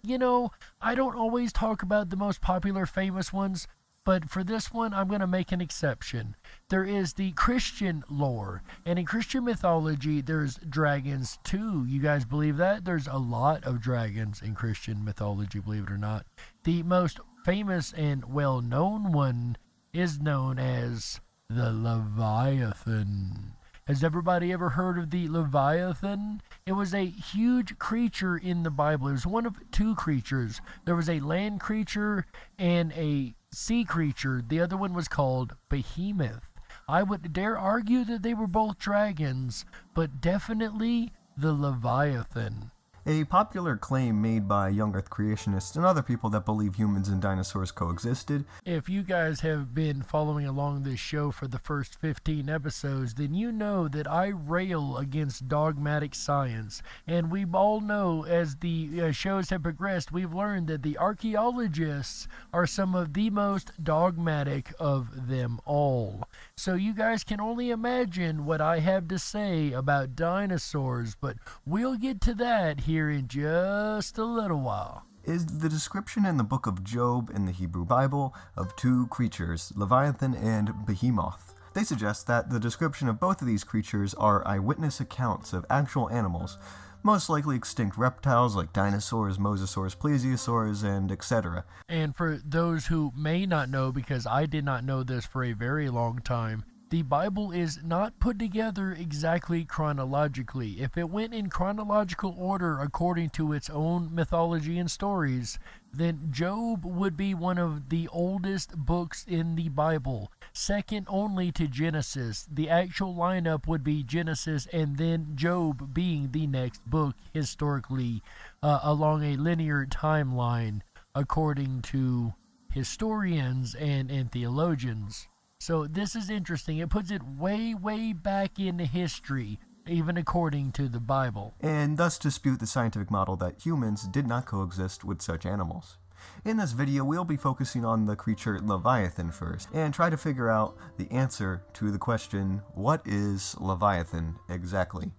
you know, I don't always talk about the most popular famous ones, but for this one, I'm going to make an exception. There is the Christian lore, and in Christian mythology, there's dragons too. You guys believe that? There's a lot of dragons in Christian mythology, believe it or not. The most famous and well-known one is known as the Leviathan. Has everybody ever heard of the Leviathan? It was a huge creature in the Bible. It was one of 2 creatures. There was a land creature and a sea creature. The other one was called Behemoth. I would dare argue that they were both dragons, but definitely the Leviathan. A popular claim made by young Earth creationists and other people that believe humans and dinosaurs coexisted. If you guys have been following along this show for the first 15 episodes, then you know that I rail against dogmatic science. And we all know as the shows have progressed, we've learned that the archaeologists are some of the most dogmatic of them all. So you guys can only imagine what I have to say about dinosaurs, but we'll get to that here in just a little while. Is the description in the book of Job in the Hebrew Bible of 2 creatures, Leviathan and Behemoth. They suggest that the description of both of these creatures are eyewitness accounts of actual animals, most likely extinct reptiles like dinosaurs, mosasaurs, plesiosaurs, and etc. And for those who may not know, because I did not know this for a very long time, the Bible is not put together exactly chronologically. If it went in chronological order according to its own mythology and stories, then Job would be one of the oldest books in the Bible, second only to Genesis. The actual lineup would be Genesis and then Job being the next book historically along a linear timeline according to historians and theologians. So this is interesting. It puts it way back into history. even according to the Bible, and thus dispute the scientific model that humans did not coexist with such animals. In this video, we'll be focusing on the creature Leviathan first, and try to figure out the answer to the question, what is Leviathan exactly?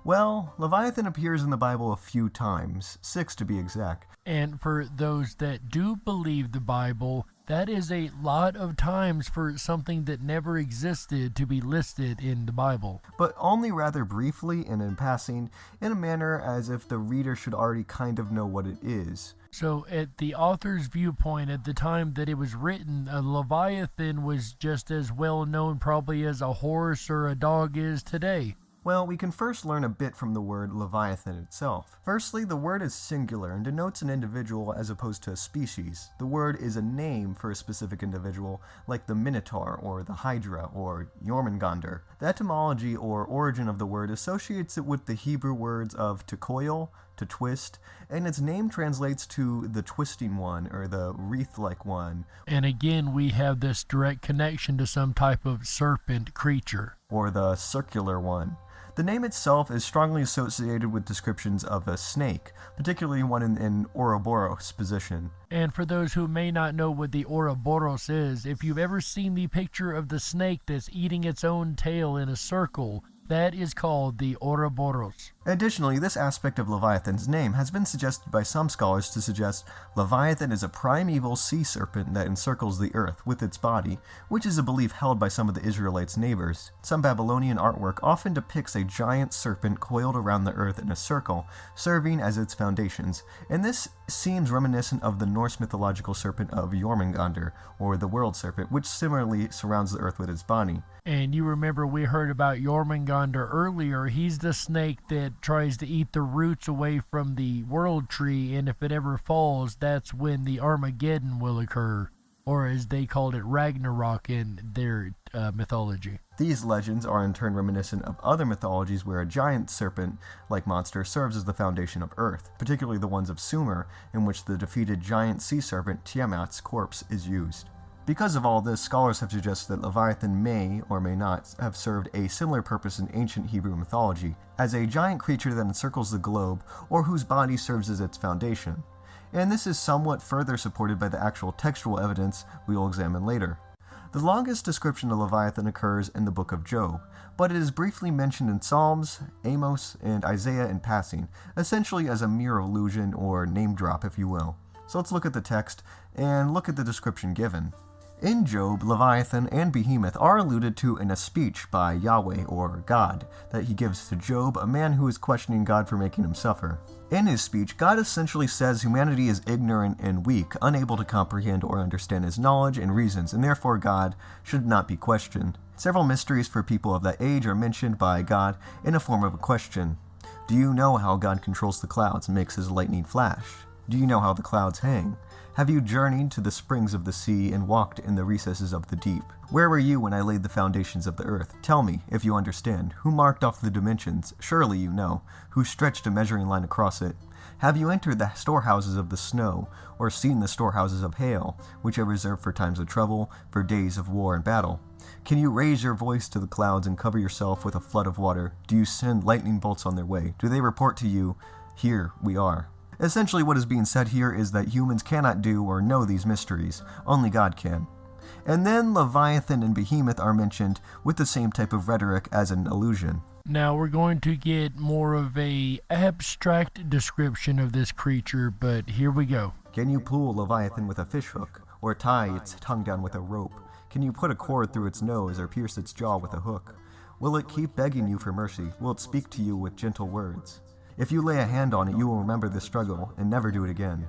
Well, Leviathan appears in the Bible a few times, 6 to be exact. And for those that do believe the Bible, that is a lot of times for something that never existed to be listed in the Bible. But only rather briefly and in passing, in a manner as if the reader should already kind of know what it is. So at the author's viewpoint, at the time that it was written, a Leviathan was just as well known probably as a horse or a dog is today. Well, we can first learn a bit from the word Leviathan itself. Firstly, the word is singular and denotes an individual as opposed to a species. The word is a name for a specific individual, like the Minotaur or the Hydra or Jormungandr. The etymology or origin of the word associates it with the Hebrew words of to coil, to twist, and its name translates to the twisting one or the wreath-like one. And again, we have this direct connection to some type of serpent creature. Or the circular one. The name itself is strongly associated with descriptions of a snake, particularly one in Ouroboros position. And for those who may not know what the Ouroboros is, if you've ever seen the picture of the snake that's eating its own tail in a circle, that is called the Ouroboros. Additionally, this aspect of Leviathan's name has been suggested by some scholars to suggest Leviathan is a primeval sea serpent that encircles the earth with its body, which is a belief held by some of the Israelites' neighbors. Some Babylonian artwork often depicts a giant serpent coiled around the earth in a circle, serving as its foundations, and this seems reminiscent of the Norse mythological serpent of Jormungandr, or the world serpent, which similarly surrounds the earth with its body. And you remember we heard about Jormungandr earlier. He's the snake that tries to eat the roots away from the world tree, and if it ever falls, that's when the Armageddon will occur, or as they called it, Ragnarok in their mythology. These legends are in turn reminiscent of other mythologies where a giant serpent-like monster serves as the foundation of Earth, particularly the ones of Sumer, in which the defeated giant sea serpent Tiamat's corpse is used. Because of all this, scholars have suggested that Leviathan may or may not have served a similar purpose in ancient Hebrew mythology, as a giant creature that encircles the globe or whose body serves as its foundation. And this is somewhat further supported by the actual textual evidence we will examine later. The longest description of Leviathan occurs in the book of Job, but it is briefly mentioned in Psalms, Amos, and Isaiah in passing, essentially as a mere allusion or name drop, if you will. So let's look at the text and look at the description given. In Job, Leviathan and Behemoth are alluded to in a speech by Yahweh, or God, that he gives to Job, a man who is questioning God for making him suffer. In his speech, God essentially says humanity is ignorant and weak, unable to comprehend or understand his knowledge and reasons, and therefore God should not be questioned. Several mysteries for people of that age are mentioned by God in a form of a question. Do you know how God controls the clouds and makes his lightning flash? Do you know how the clouds hang? Have you journeyed to the springs of the sea and walked in the recesses of the deep? Where were you when I laid the foundations of the earth? Tell me, if you understand. Who marked off the dimensions? Surely you know. Who stretched a measuring line across it? Have you entered the storehouses of the snow, or seen the storehouses of hail, which are reserved for times of trouble, for days of war and battle? Can you raise your voice to the clouds and cover yourself with a flood of water? Do you send lightning bolts on their way? Do they report to you, here we are? Essentially, what is being said here is that humans cannot do or know these mysteries. Only God can. And then Leviathan and Behemoth are mentioned with the same type of rhetoric as an allusion. Now we're going to get more of a abstract description of this creature, but here we go. Can you pull Leviathan with a fishhook, or tie its tongue down with a rope? Can you put a cord through its nose or pierce its jaw with a hook? Will it keep begging you for mercy? Will it speak to you with gentle words? If you lay a hand on it, you will remember the struggle and never do it again.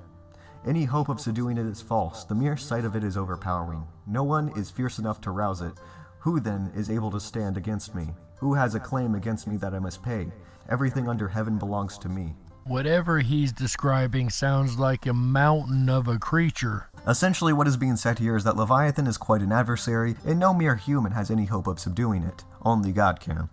Any hope of subduing it is false. The mere sight of it is overpowering. No one is fierce enough to rouse it. Who then is able to stand against me? Who has a claim against me that I must pay? Everything under heaven belongs to me. Whatever he's describing sounds like a mountain of a creature. Essentially, what is being said here is that Leviathan is quite an adversary, and no mere human has any hope of subduing it. Only God can.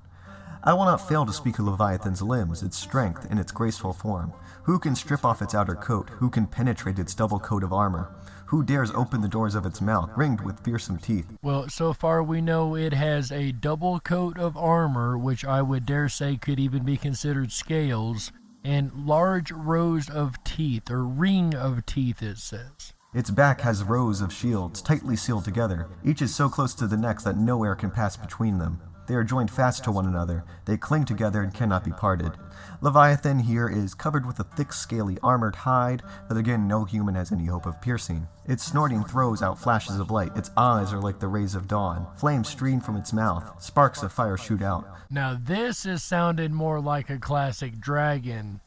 I will not fail to speak of Leviathan's limbs, its strength, and its graceful form. Who can strip off its outer coat? Who can penetrate its double coat of armor? Who dares open the doors of its mouth, ringed with fearsome teeth? Well, so far we know it has a double coat of armor, which I would dare say could even be considered scales, and large rows of teeth, or ring of teeth it says. Its back has rows of shields, tightly sealed together. Each is so close to the next that no air can pass between them. They are joined fast to one another. They cling together and cannot be parted. Leviathan here is covered with a thick, scaly, armored hide that again no human has any hope of piercing. Its snorting throws out flashes of light. Its eyes are like the rays of dawn. Flames stream from its mouth. Sparks of fire shoot out. Now this is sounding more like a classic dragon.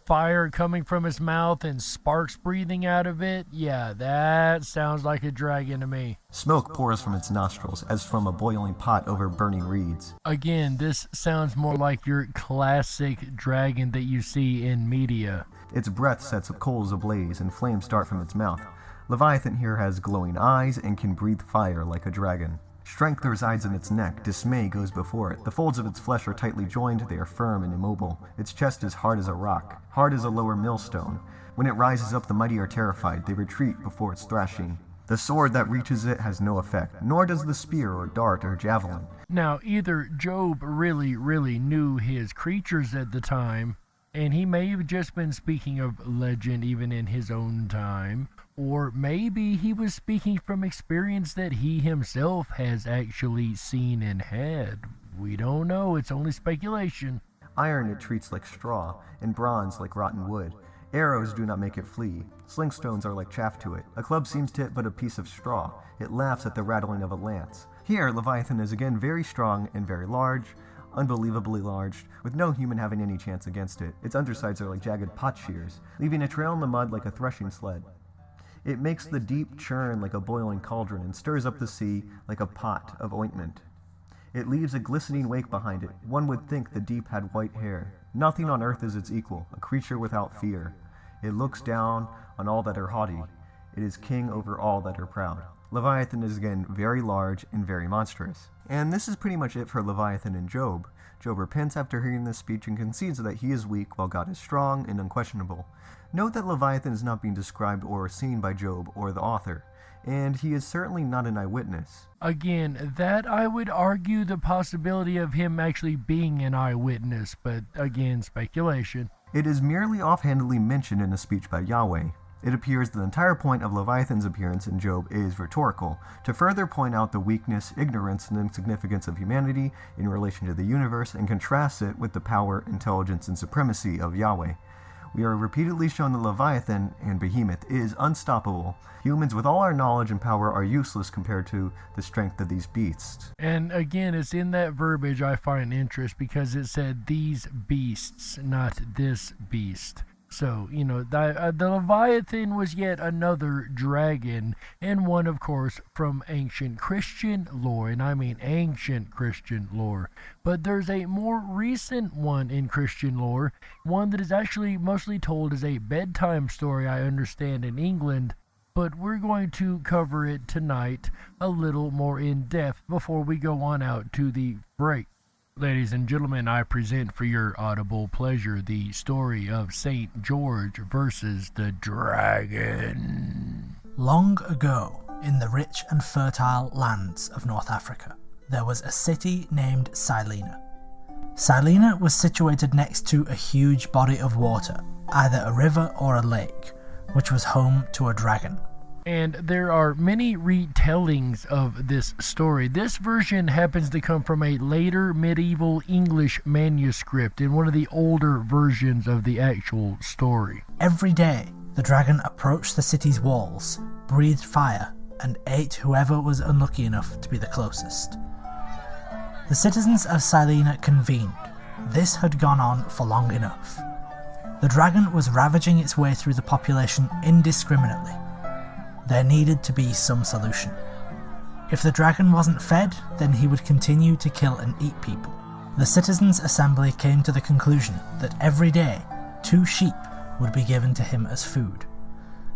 Fire coming from its mouth and sparks breathing out of it. Yeah, that sounds like a dragon to me. Smoke pours from its nostrils as from a boiling pot over burning reeds. Again, this sounds more like your classic dragon that you see in media. Its breath sets coals ablaze and flames dart from its mouth. Leviathan here has glowing eyes and can breathe fire like a dragon. Strength resides in its neck, dismay goes before it. The folds of its flesh are tightly joined, they are firm and immobile. Its chest is hard as a rock, hard as a lower millstone. When it rises up, the mighty are terrified, they retreat before its thrashing. The sword that reaches it has no effect, nor does the spear or dart or javelin. Now, either Job really knew his creatures at the time, and he may have just been speaking of legend even in his own time, or maybe he was speaking from experience that he himself has actually seen and had. We don't know, it's only speculation. Iron it treats like straw, and bronze like rotten wood. Arrows do not make it flee. Slingstones are like chaff to it. A club seems to it but a piece of straw. It laughs at the rattling of a lance. Here, Leviathan is again very strong and very large, unbelievably large, with no human having any chance against it. Its undersides are like jagged pot shears, leaving a trail in the mud like a threshing sled. It makes the deep churn like a boiling cauldron and stirs up the sea like a pot of ointment. It leaves a glistening wake behind it. One would think the deep had white hair. Nothing on earth is its equal, a creature without fear. It looks down on all that are haughty. It is king over all that are proud. Leviathan is again very large and very monstrous. And this is pretty much it for Leviathan and Job. Job repents after hearing this speech and concedes that he is weak while God is strong and unquestionable. Note that Leviathan is not being described or seen by Job or the author, and he is certainly not an eyewitness. Again, that I would argue the possibility of him actually being an eyewitness, but again, speculation. It is merely offhandedly mentioned in a speech by Yahweh. It appears the entire point of Leviathan's appearance in Job is rhetorical, to further point out the weakness, ignorance, and insignificance of humanity in relation to the universe and contrast it with the power, intelligence, and supremacy of Yahweh. We are repeatedly shown that Leviathan and Behemoth is unstoppable. Humans with all our knowledge and power are useless compared to the strength of these beasts. And again, it's in that verbiage I find interest because it said these beasts, not this beast. So, the Leviathan was yet another dragon, and one, of course, from ancient Christian lore, and I mean ancient Christian lore. But there's a more recent one in Christian lore, one that is actually mostly told as a bedtime story, I understand, in England, but we're going to cover it tonight a little more in depth before we go on out to the break. Ladies and gentlemen, I present for your audible pleasure the story of St. George versus the Dragon. Long ago, in the rich and fertile lands of North Africa, there was a city named Silena. Silena was situated next to a huge body of water, either a river or a lake, which was home to a dragon. And there are many retellings of this story. This version happens to come from a later medieval English manuscript in one of the older versions of the actual story. Every day, the dragon approached the city's walls, breathed fire, and ate whoever was unlucky enough to be the closest. The citizens of Silena convened. This had gone on for long enough. The dragon was ravaging its way through the population indiscriminately. There needed to be some solution. If the dragon wasn't fed, then he would continue to kill and eat people. The citizens' assembly came to the conclusion that every day, 2 sheep would be given to him as food.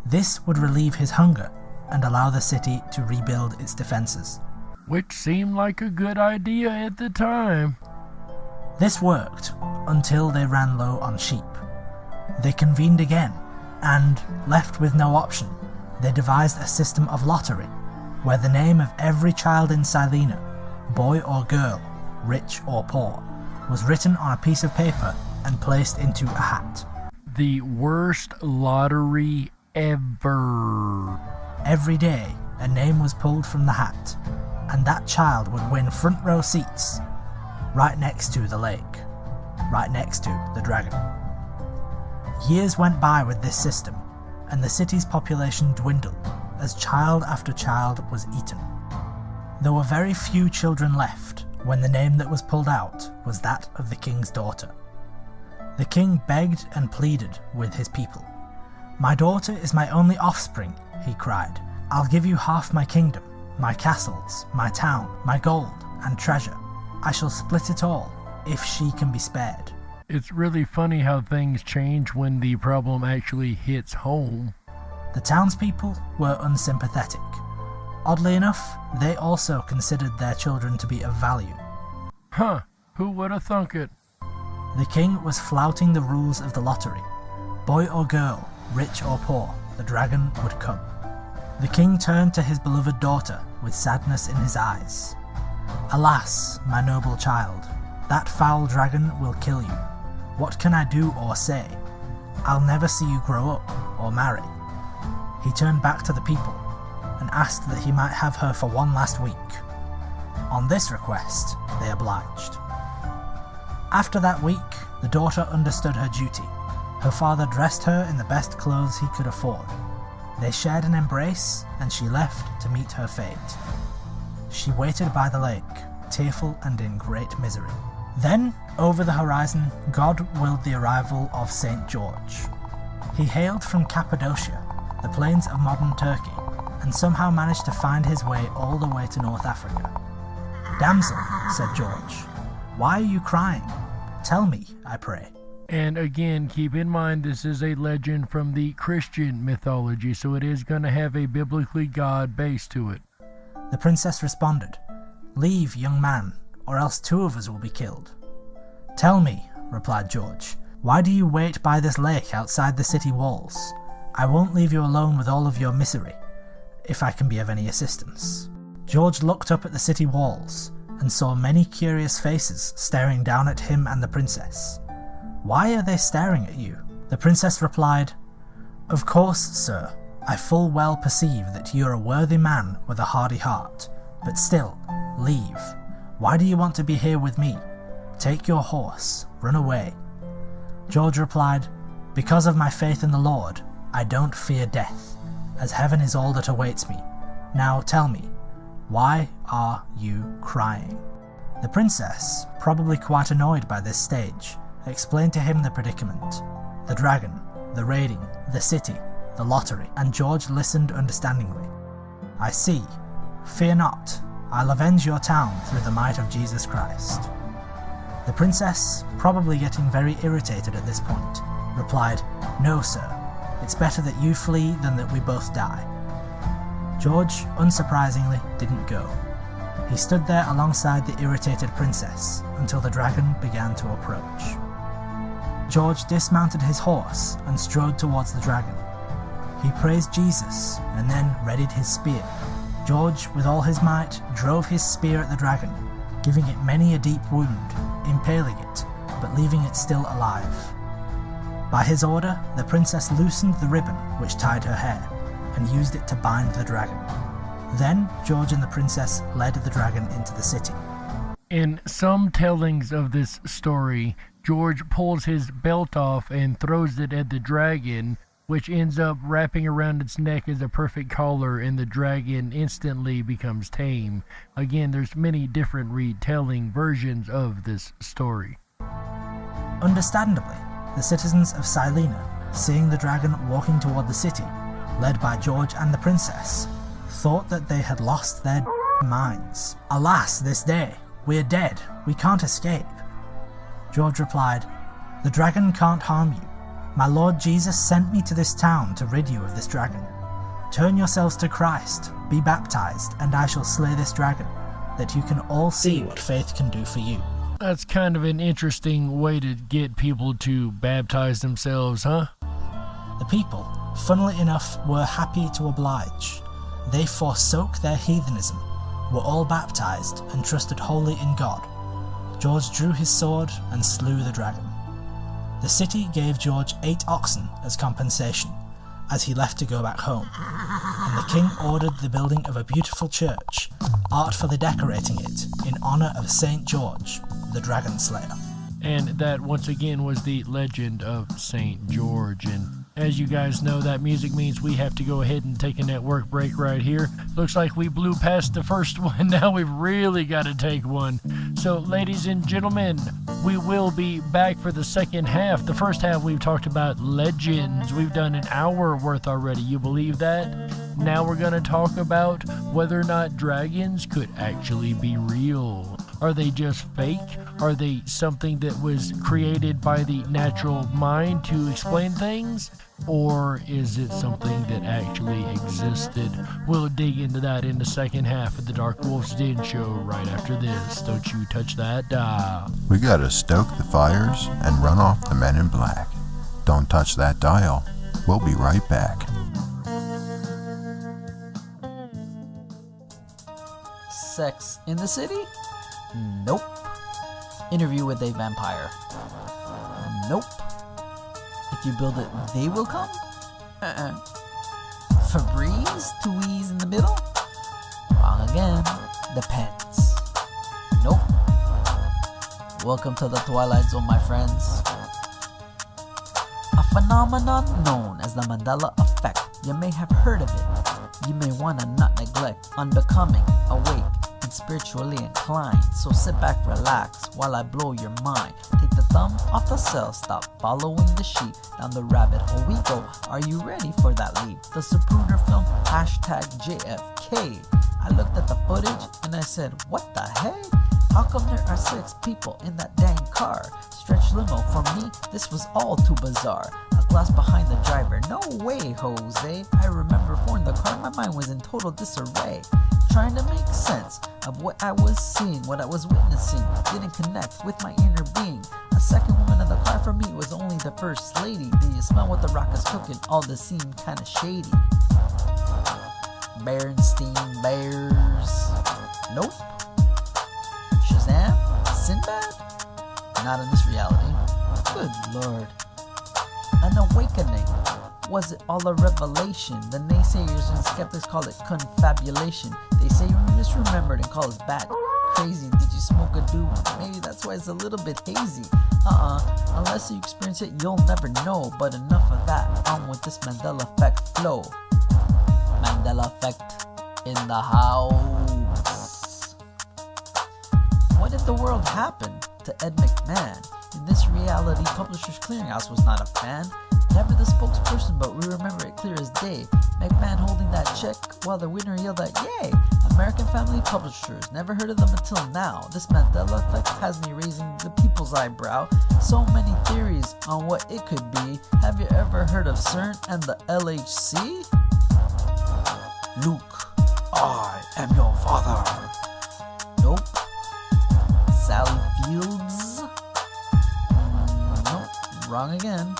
This would relieve his hunger and allow the city to rebuild its defenses. Which seemed like a good idea at the time. This worked until they ran low on sheep. They convened again, and, left with no option, they devised a system of lottery, where the name of every child in Silena, boy or girl, rich or poor, was written on a piece of paper and placed into a hat. The worst lottery ever. Every day, a name was pulled from the hat, and that child would win front row seats, right next to the lake, right next to the dragon. Years went by with this system, and the city's population dwindled as child after child was eaten. There were very few children left when the name that was pulled out was that of the king's daughter. The king begged and pleaded with his people. "My daughter is my only offspring," he cried. "I'll give you half my kingdom, my castles, my town, my gold and treasure. I shall split it all if she can be spared." It's really funny how things change when the problem actually hits home. The townspeople were unsympathetic. Oddly enough, they also considered their children to be of value. Huh, who would have thunk it? The king was flouting the rules of the lottery. Boy or girl, rich or poor, the dragon would come. The king turned to his beloved daughter with sadness in his eyes. "Alas, my noble child, that foul dragon will kill you. What can I do or say? I'll never see you grow up or marry." He turned back to the people and asked that he might have her for one last week. On this request, they obliged. After that week, the daughter understood her duty. Her father dressed her in the best clothes he could afford. They shared an embrace, and she left to meet her fate. She waited by the lake, tearful and in great misery. Then, over the horizon, God willed the arrival of St. George. He hailed from Cappadocia, the plains of modern Turkey, and somehow managed to find his way all the way to North Africa. "Damsel," said George, "why are you crying? Tell me, I pray." And again, keep in mind this is a legend from the Christian mythology, so it is going to have a biblically God base to it. The princess responded, "Leave, young man, or else two of us will be killed." "Tell me," replied George, "why do you wait by this lake outside the city walls? I won't leave you alone with all of your misery, if I can be of any assistance." George looked up at the city walls and saw many curious faces staring down at him and the princess. "Why are they staring at you?" The princess replied, "Of course, sir, I full well perceive that you are a worthy man with a hardy heart, but still, leave. Why do you want to be here with me? Take your horse, run away." George replied, "Because of my faith in the Lord, I don't fear death, as heaven is all that awaits me. Now tell me, why are you crying?" The princess, probably quite annoyed by this stage, explained to him the predicament, the dragon, the raiding, the city, the lottery, and George listened understandingly. "I see. Fear not. I'll avenge your town through the might of Jesus Christ." The princess, probably getting very irritated at this point, replied, "No, sir. It's better that you flee than that we both die." George, unsurprisingly, didn't go. He stood there alongside the irritated princess until the dragon began to approach. George dismounted his horse and strode towards the dragon. He praised Jesus and then readied his spear. George, with all his might, drove his spear at the dragon, giving it many a deep wound, impaling it, but leaving it still alive. By his order, the princess loosened the ribbon which tied her hair, and used it to bind the dragon. Then George and the princess led the dragon into the city. In some tellings of this story, George pulls his belt off and throws it at the dragon, which ends up wrapping around its neck as a perfect collar, and the dragon instantly becomes tame. Again, there's many different retelling versions of this story. Understandably, the citizens of Silena, seeing the dragon walking toward the city, led by George and the princess, thought that they had lost their minds. "Alas, this day, we're dead, we can't escape." George replied, "The dragon can't harm you. My Lord Jesus sent me to this town to rid you of this dragon. Turn yourselves to Christ, be baptized, and I shall slay this dragon, that you can all see what faith can do for you." That's kind of an interesting way to get people to baptize themselves, huh? The people, funnily enough, were happy to oblige. They forsook their heathenism, were all baptized, and trusted wholly in God. George drew his sword and slew the dragon. The city gave George 8 oxen as compensation, as he left to go back home, and the king ordered the building of a beautiful church, artfully decorating it in honour of St. George, the Dragon Slayer. And that, once again, was the legend of St. George. And as you guys know, that music means we have to go ahead and take a network break right here. Looks like we blew past the first one. Now we've really got to take one. So, ladies and gentlemen, we will be back for the second half. The first half we've talked about legends. We've done an hour worth already. You believe that? Now we're going to talk about whether or not dragons could actually be real. Are they just fake? Are they something that was created by the natural mind to explain things? Or is it something that actually existed? We'll dig into that in the second half of the Dark Wolf's Den show right after this. Don't you touch that dial. We gotta stoke the fires and run off the men in black. Don't touch that dial. We'll be right back. Sex in the City? Nope. Interview with a vampire? Nope. If you build it, they will come? Febreze to wheeze in the middle? Wrong again. Depends. Nope. Welcome to the Twilight Zone, my friends. A phenomenon known as the Mandela Effect. You may have heard of it. You may want to not neglect. Unbecoming, awake, and spiritually inclined. So sit back, relax, while I blow your mind. Take the thumb off the cell, stop following the sheep. Down the rabbit hole we go. Are you ready for that leap? The Zapruder film, #JFK. I looked at the footage and I said, what the heck? How come there are 6 people in that dang car? Stretch limo, for me, this was all too bizarre. A glass behind the driver, no way, Jose. I remember before in the car, my mind was in total disarray. Trying to make sense of what I was seeing, what I was witnessing. Didn't connect with my inner being. A second woman in the car for me was only the first lady. Do you smell what the rock is cooking? All this seemed kinda shady. Berenstein Bears. Nope. Shazam? Sinbad? Not in this reality. Good lord. An awakening. Was it all a revelation? The naysayers and skeptics call it confabulation. They say you misremembered and call us bat crazy. Did you smoke a doob? Maybe that's why it's a little bit hazy. Unless you experience it, you'll never know. But enough of that. On with this Mandela Effect flow. Mandela Effect in the house. What if the world happened to Ed McMahon? In this reality, Publishers Clearinghouse was not a fan. Never the spokesperson, but we remember it clear as day. McMahon holding that check while the winner yelled out, yay! American Family Publishers, never heard of them until now. This Mandela Effect has me raising the people's eyebrow. So many theories on what it could be. Have you ever heard of CERN and the LHC? Luke, I am your father. Nope. Sally Fields? Nope, wrong again.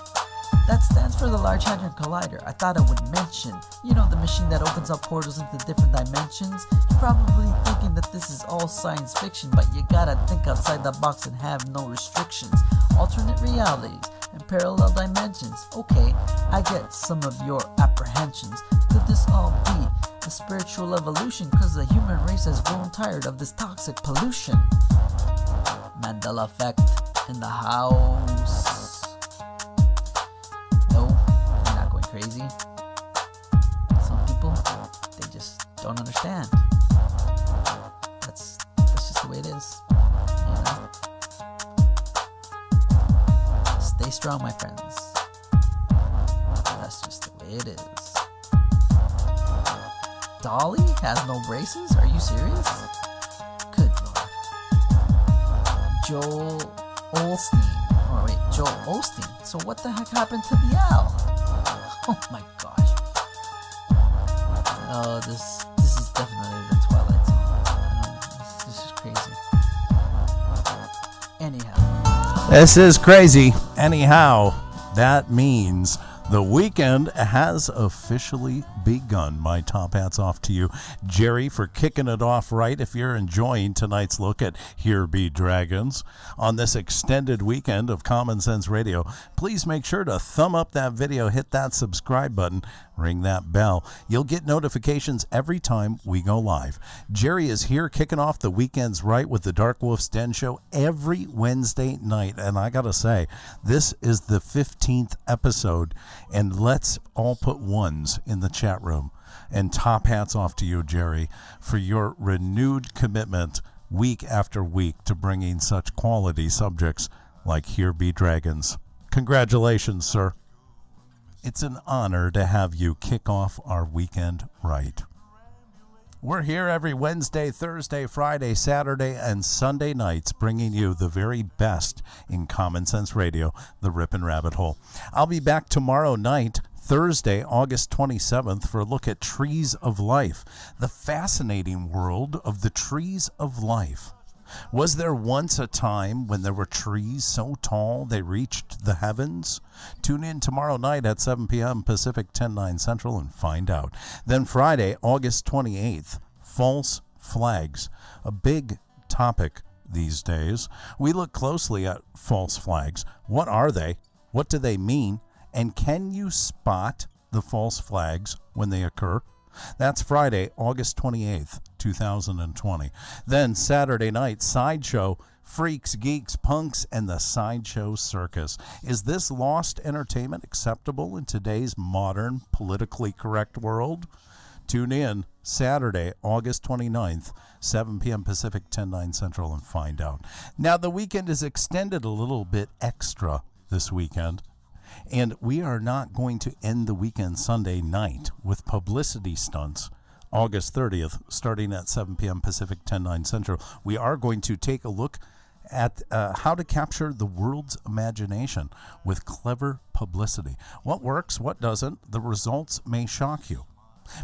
That stands for the Large Hadron Collider. I thought I would mention. You know, the machine that opens up portals into different dimensions? You're probably thinking that this is all science fiction, but you gotta think outside the box and have no restrictions. Alternate realities and parallel dimensions. Okay, I get some of your apprehensions. Could this all be a spiritual evolution? Cause the human race has grown tired of this toxic pollution. Mandela Effect in the house. Crazy. Some people, they just don't understand. That's just the way it is. You know? Stay strong, my friends. That's just the way it is. Dolly has no braces? Are you serious? Good lord. Joel Osteen. Oh wait, Joel Osteen. So what the heck happened to the L? Oh my gosh. Oh, this is definitely the Twilight Zone. This is crazy. Anyhow. This is crazy. Anyhow, that means The weekend has officially begun. My top hat's off to you, Jerry, for kicking it off right. If you're enjoying tonight's look at Here Be Dragons on this extended weekend of Common Sense Radio, please make sure to thumb up that video, hit that subscribe button, ring that bell. You'll get notifications every time we go live. Jerry is here kicking off the weekends right with the Dark Wolf's Den Show every Wednesday night. And I gotta say, this is the 15th episode. And let's all put ones in the chat room. And top hats off to you, Jerry, for your renewed commitment week after week to bringing such quality subjects like Here Be Dragons. Congratulations, sir. It's an honor to have you kick off our weekend right. We're here every Wednesday, Thursday, Friday, Saturday, and Sunday nights bringing you the very best in Common Sense Radio, the Ripon Rabbit Hole. I'll be back tomorrow night, Thursday, August 27th, for a look at Trees of Life, the fascinating world of the trees of life. Was there once a time when there were trees so tall they reached the heavens? Tune in tomorrow night at 7 p.m. Pacific, 10/9 Central, and find out. Then Friday, August 28th, false flags, a big topic these days. We look closely at false flags. What are they? What do they mean? And can you spot the false flags when they occur? That's Friday, August 28th, 2020. Then Saturday night, Sideshow, Freaks, Geeks, Punks, and the Sideshow Circus. Is this lost entertainment acceptable in today's modern, politically correct world? Tune in Saturday, August 29th, 7 p.m. Pacific, 10/9 Central, and find out. Now, the weekend is extended a little bit extra this weekend. And we are not going to end the weekend Sunday night with publicity stunts. August 30th, starting at 7 p.m. Pacific, 10/9 Central. We are going to take a look at how to capture the world's imagination with clever publicity. What works, what doesn't, the results may shock you.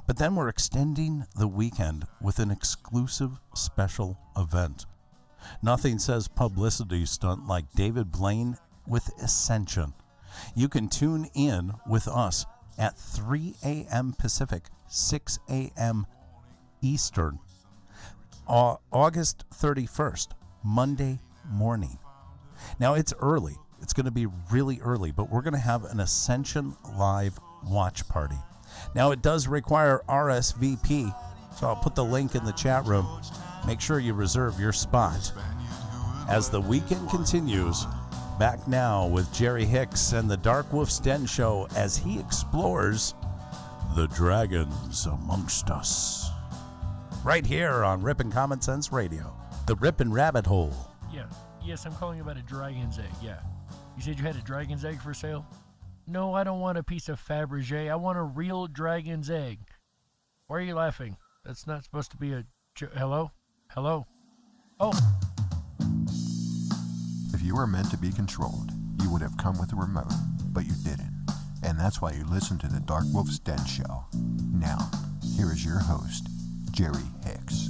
But then we're extending the weekend with an exclusive special event. Nothing says publicity stunt like David Blaine with Ascension. You can tune in with us at 3 a.m. Pacific, 6 a.m. Eastern, August 31st, Monday morning. Now, it's early. It's going to be really early, but we're going to have an Ascension live watch party. Now, it does require RSVP, so I'll put the link in the chat room. Make sure you reserve your spot. As the weekend continues, back now with Jerry Hicks and the Dark Wolf's Den Show as he explores the dragons amongst us. Right here on Ripon Common Sense Radio, the Ripon Rabbit Hole. Yeah. Yes, I'm calling about a dragon's egg, yeah. You said you had a dragon's egg for sale? No, I don't want a piece of Fabergé. I want a real dragon's egg. Why are you laughing? That's not supposed to be a... Hello? Hello? Oh. If you were meant to be controlled, you would have come with a remote, but you didn't. And that's why you listen to the Dark Wolf's Den Show. Now, here is your host, Jerry Hicks.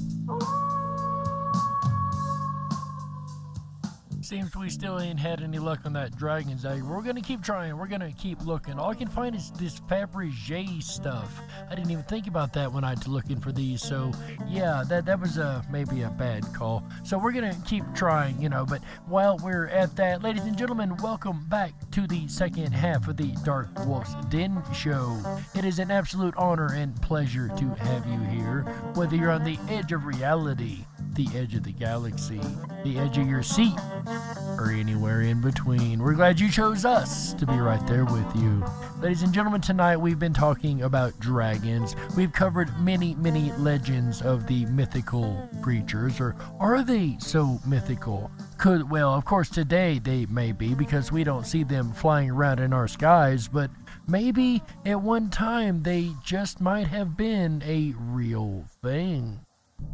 Seems we still ain't had any luck on that dragon's egg. We're gonna keep trying. We're gonna keep looking. All I can find is this Fabergé stuff. I didn't even think about that when I was looking for these. So yeah, that was maybe a bad call. So we're gonna keep trying, But while we're at that, ladies and gentlemen, welcome back to the second half of the Dark Wolf's Den Show. It is an absolute honor and pleasure to have you here, whether you're on the edge of reality, the edge of the galaxy, the edge of your seat, or anywhere in between. We're glad you chose us to be right there with you. Ladies and gentlemen, tonight we've been talking about dragons. We've covered many, many legends of the mythical creatures, or are they so mythical? Well, of course today they may be because we don't see them flying around in our skies, but maybe at one time they just might have been a real thing.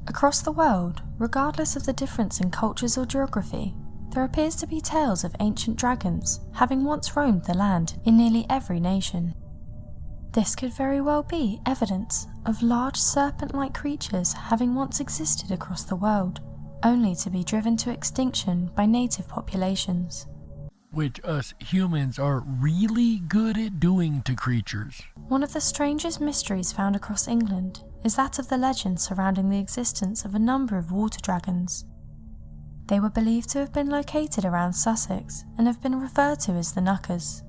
Across the world, regardless of the difference in cultures or geography, there appears to be tales of ancient dragons having once roamed the land in nearly every nation. This could very well be evidence of large serpent-like creatures having once existed across the world, only to be driven to extinction by native populations. which us humans are really good at doing to creatures. One of the strangest mysteries found across England is that of the legend surrounding the existence of a number of water dragons. They were believed to have been located around Sussex and have been referred to as the Knuckers.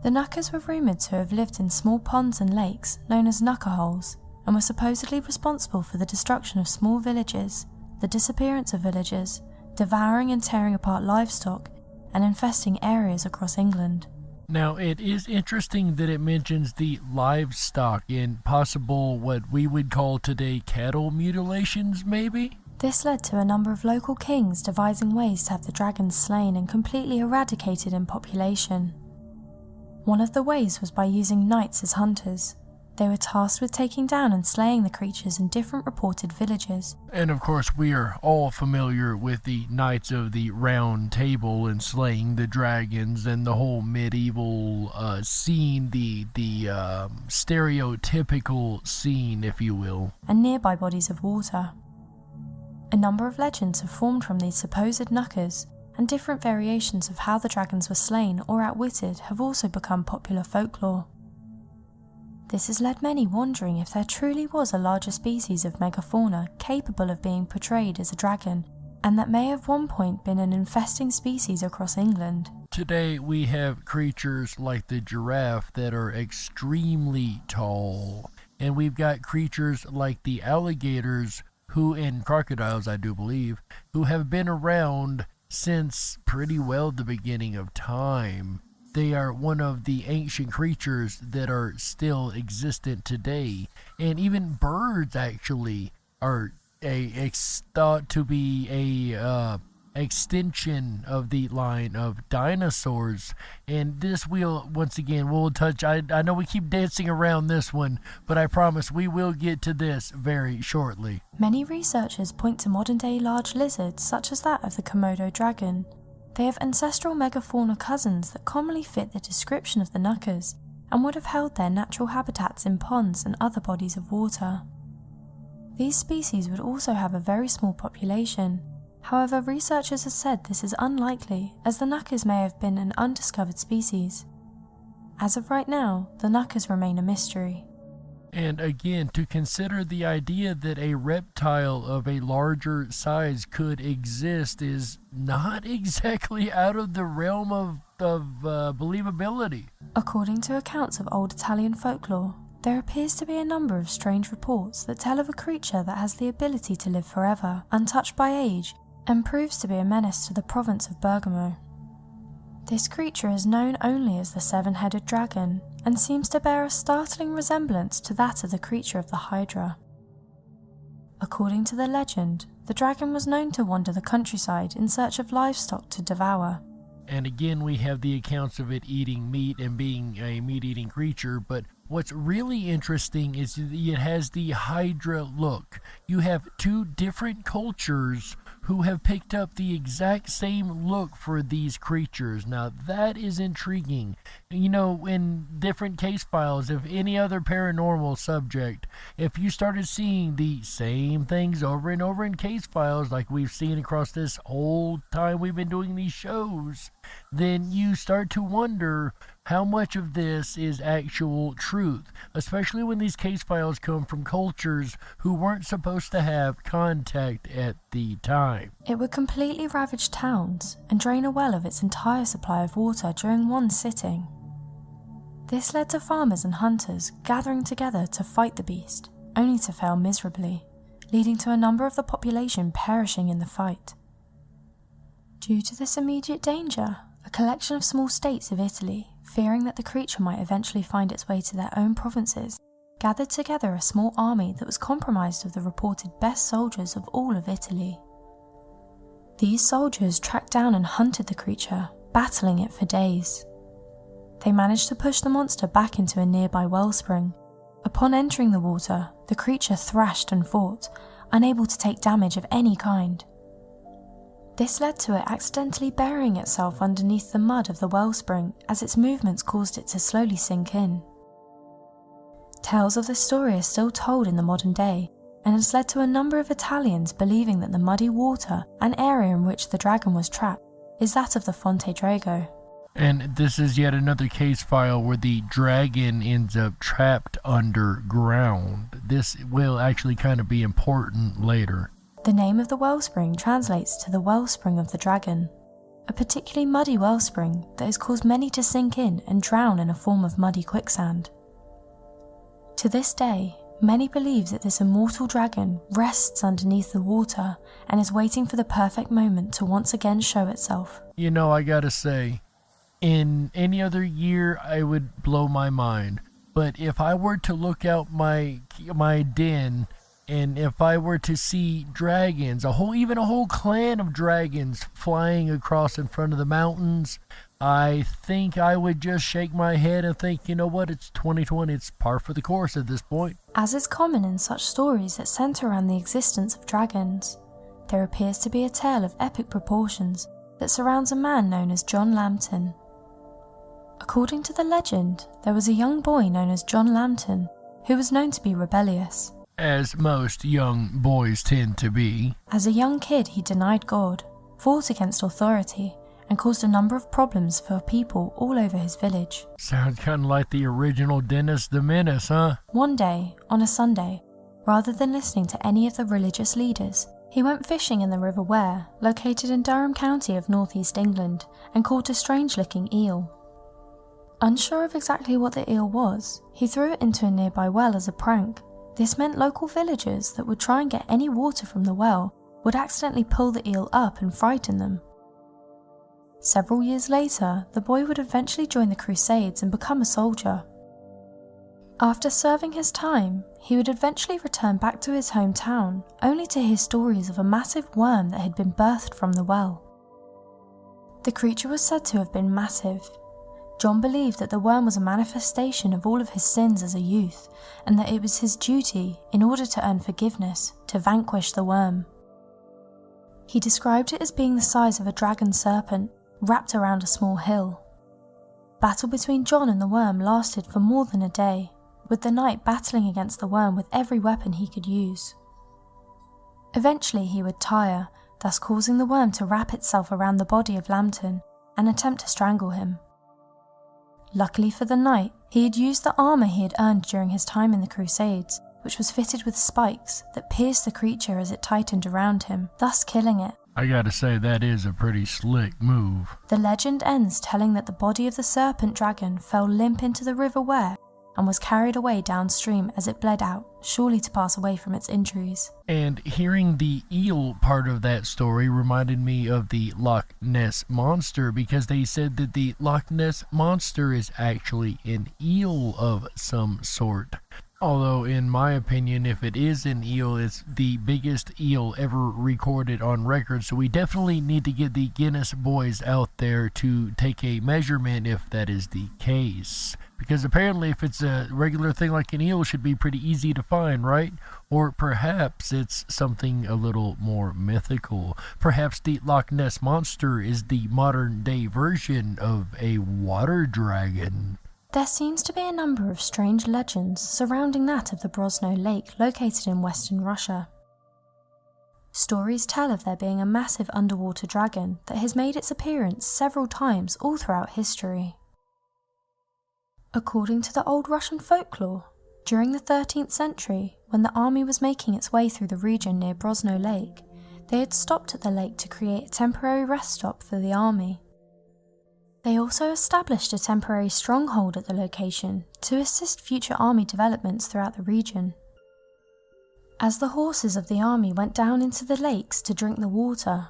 The Knuckers were rumoured to have lived in small ponds and lakes known as knucker-holes, and were supposedly responsible for the destruction of small villages, the disappearance of villagers, devouring and tearing apart livestock, and infesting areas across England. Now, it is interesting that it mentions the livestock and possible what we would call today cattle mutilations, maybe? This led to a number of local kings devising ways to have the dragons slain and completely eradicated in population. One of the ways was by using knights as hunters. They were tasked with taking down and slaying the creatures in different reported villages. And of course, we are all familiar with the Knights of the Round Table and slaying the dragons and the whole medieval scene, the stereotypical scene, if you will. And nearby bodies of water. A number of legends have formed from these supposed knuckers, and different variations of how the dragons were slain or outwitted have also become popular folklore. This has led many wondering if there truly was a larger species of megafauna capable of being portrayed as a dragon, and that may have one point been an infesting species across England. Today we have creatures like the giraffe that are extremely tall, and we've got creatures like the alligators and crocodiles, I do believe, who have been around since pretty well the beginning of time. They are one of the ancient creatures that are still existent today. And even birds actually are thought to be a extension of the line of dinosaurs. And this we'll touch. I know we keep dancing around this one, but I promise we will get to this very shortly. Many researchers point to modern-day large lizards such as that of the Komodo dragon. They have ancestral megafauna cousins that commonly fit the description of the knuckers and would have held their natural habitats in ponds and other bodies of water. These species would also have a very small population. However, researchers have said this is unlikely, as the knuckers may have been an undiscovered species. As of right now, the knuckers remain a mystery. And again, to consider the idea that a reptile of a larger size could exist is not exactly out of the realm of believability. According to accounts of old Italian folklore, there appears to be a number of strange reports that tell of a creature that has the ability to live forever, untouched by age, and proves to be a menace to the province of Bergamo. This creature is known only as the seven-headed dragon, and seems to bear a startling resemblance to that of the creature of the Hydra. According to the legend, the dragon was known to wander the countryside in search of livestock to devour. And again, we have the accounts of it eating meat and being a meat-eating creature, but what's really interesting is that it has the Hydra look. You have two different cultures who have picked up the exact same look for these creatures. Now that is intriguing. You know, in different case files of any other paranormal subject, if you started seeing the same things over and over in case files like we've seen across this whole time we've been doing these shows, then you start to wonder how much of this is actual truth, especially when these case files come from cultures who weren't supposed to have contact at the time. It would completely ravage towns and drain a well of its entire supply of water during one sitting. This led to farmers and hunters gathering together to fight the beast, only to fail miserably, leading to a number of the population perishing in the fight. Due to this immediate danger, a collection of small states of Italy, fearing that the creature might eventually find its way to their own provinces, gathered together a small army that was comprised of the reported best soldiers of all of Italy. These soldiers tracked down and hunted the creature, battling it for days. They managed to push the monster back into a nearby wellspring. Upon entering the water, the creature thrashed and fought, unable to take damage of any kind. This led to it accidentally burying itself underneath the mud of the wellspring as its movements caused it to slowly sink in. Tales of this story are still told in the modern day, and has led to a number of Italians believing that the muddy water and area in which the dragon was trapped is that of the Fonte Drago. And this is yet another case file where the dragon ends up trapped underground. This will actually kind of be important later. The name of the wellspring translates to the wellspring of the dragon, a particularly muddy wellspring that has caused many to sink in and drown in a form of muddy quicksand. To this day, many believe that this immortal dragon rests underneath the water and is waiting for the perfect moment to once again show itself. You know, I gotta say, in any other year, I would blow my mind. But if I were to look out my den, and if I were to see dragons, even a whole clan of dragons flying across in front of the mountains, I think I would just shake my head and think, you know what, it's 2020, it's par for the course at this point. As is common in such stories that centre around the existence of dragons, there appears to be a tale of epic proportions that surrounds a man known as John Lambton. According to the legend, there was a young boy known as John Lambton who was known to be rebellious. As most young boys tend to be. As a young kid, he denied God, fought against authority, and caused a number of problems for people all over his village. Sounds kind of like the original Dennis the Menace, huh? One day, on a Sunday, rather than listening to any of the religious leaders, he went fishing in the River Ware, located in Durham County of northeast England, and caught a strange-looking eel. Unsure of exactly what the eel was, he threw it into a nearby well as a prank. This meant local villagers that would try and get any water from the well would accidentally pull the eel up and frighten them. Several years later, the boy would eventually join the Crusades and become a soldier. After serving his time, he would eventually return back to his hometown, only to hear stories of a massive worm that had been birthed from the well. The creature was said to have been massive. John believed that the worm was a manifestation of all of his sins as a youth, and that it was his duty, in order to earn forgiveness, to vanquish the worm. He described it as being the size of a dragon serpent, wrapped around a small hill. Battle between John and the worm lasted for more than a day, with the knight battling against the worm with every weapon he could use. Eventually he would tire, thus causing the worm to wrap itself around the body of Lambton and attempt to strangle him. Luckily for the knight, he had used the armour he had earned during his time in the Crusades, which was fitted with spikes that pierced the creature as it tightened around him, thus killing it. I gotta say, that is a pretty slick move. The legend ends telling that the body of the serpent dragon fell limp into the River Ware and was carried away downstream as it bled out, surely to pass away from its injuries. And hearing the eel part of that story reminded me of the Loch Ness Monster, because they said that the Loch Ness Monster is actually an eel of some sort. Although, in my opinion, if it is an eel, it's the biggest eel ever recorded on record, so we definitely need to get the Guinness boys out there to take a measurement if that is the case. Because apparently if it's a regular thing like an eel, it should be pretty easy to find, right? Or perhaps it's something a little more mythical. Perhaps the Loch Ness Monster is the modern day version of a water dragon. There seems to be a number of strange legends surrounding that of the Brosno Lake located in western Russia. Stories tell of there being a massive underwater dragon that has made its appearance several times all throughout history. According to the old Russian folklore, during the 13th century, when the army was making its way through the region near Brosno Lake, they had stopped at the lake to create a temporary rest stop for the army. They also established a temporary stronghold at the location to assist future army developments throughout the region. As the horses of the army went down into the lakes to drink the water,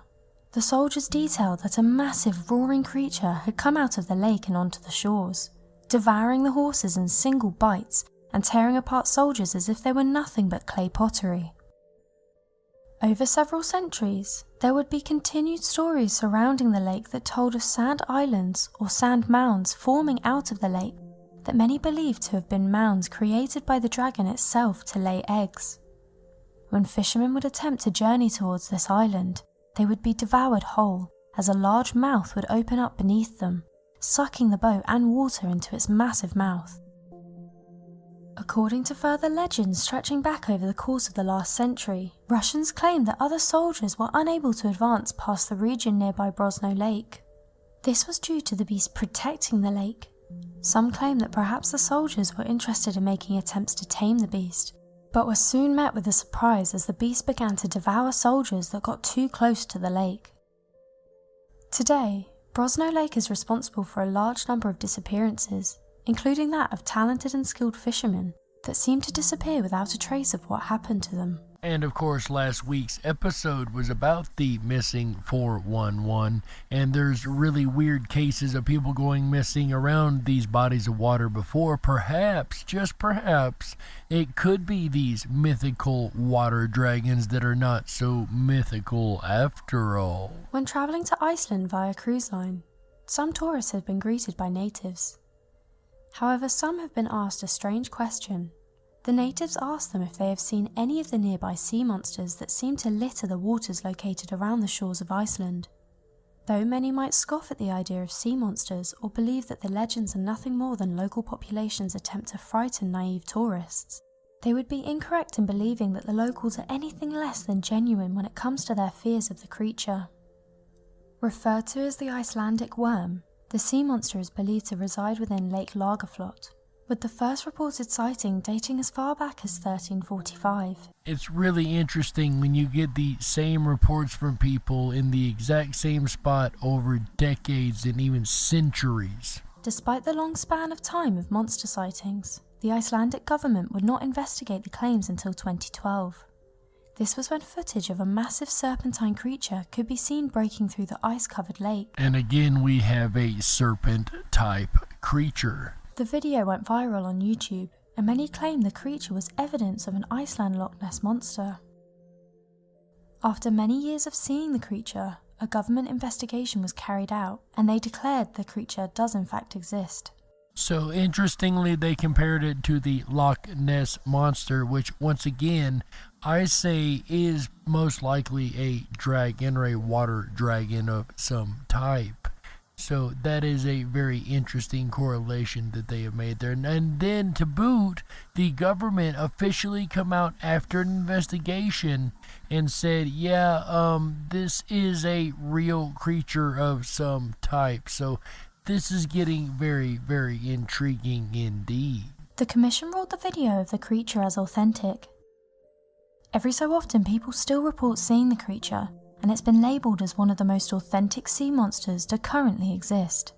the soldiers detailed that a massive roaring creature had come out of the lake and onto the shores, devouring the horses in single bites and tearing apart soldiers as if they were nothing but clay pottery. Over several centuries, there would be continued stories surrounding the lake that told of sand islands or sand mounds forming out of the lake that many believed to have been mounds created by the dragon itself to lay eggs. When fishermen would attempt to journey towards this island, they would be devoured whole as a large mouth would open up beneath them, sucking the boat and water into its massive mouth. According to further legends stretching back over the course of the last century, Russians claimed that other soldiers were unable to advance past the region nearby Brosno Lake. This was due to the beast protecting the lake. Some claim that perhaps the soldiers were interested in making attempts to tame the beast, but were soon met with a surprise as the beast began to devour soldiers that got too close to the lake. Today, Brosno Lake is responsible for a large number of disappearances, including that of talented and skilled fishermen that seem to disappear without a trace of what happened to them. And of course, last week's episode was about the missing 411, and there's really weird cases of people going missing around these bodies of water before. Perhaps, just perhaps, it could be these mythical water dragons that are not so mythical after all. When travelling to Iceland via cruise line, some tourists have been greeted by natives. However, some have been asked a strange question. The natives ask them if they have seen any of the nearby sea monsters that seem to litter the waters located around the shores of Iceland. Though many might scoff at the idea of sea monsters or believe that the legends are nothing more than local populations' attempt to frighten naive tourists, they would be incorrect in believing that the locals are anything less than genuine when it comes to their fears of the creature. Referred to as the Icelandic worm, the sea monster is believed to reside within Lake Lagerflot, with the first reported sighting dating as far back as 1345. It's really interesting when you get the same reports from people in the exact same spot over decades and even centuries. Despite the long span of time of monster sightings, the Icelandic government would not investigate the claims until 2012. This was when footage of a massive serpentine creature could be seen breaking through the ice-covered lake. And again, we have a serpent-type creature. The video went viral on YouTube, and many claim the creature was evidence of an Iceland Loch Ness monster. After many years of seeing the creature, a government investigation was carried out, and they declared the creature does in fact exist. So interestingly, they compared it to the Loch Ness monster, which once again, I say is most likely a dragon or a water dragon of some type. So that is a very interesting correlation that they have made there. And then to boot, the government officially come out after an investigation and said, yeah, this is a real creature of some type. So this is getting very, very intriguing indeed. The commission ruled the video of the creature as authentic. Every so often people still report seeing the creature, and it's been labelled as one of the most authentic sea monsters to currently exist.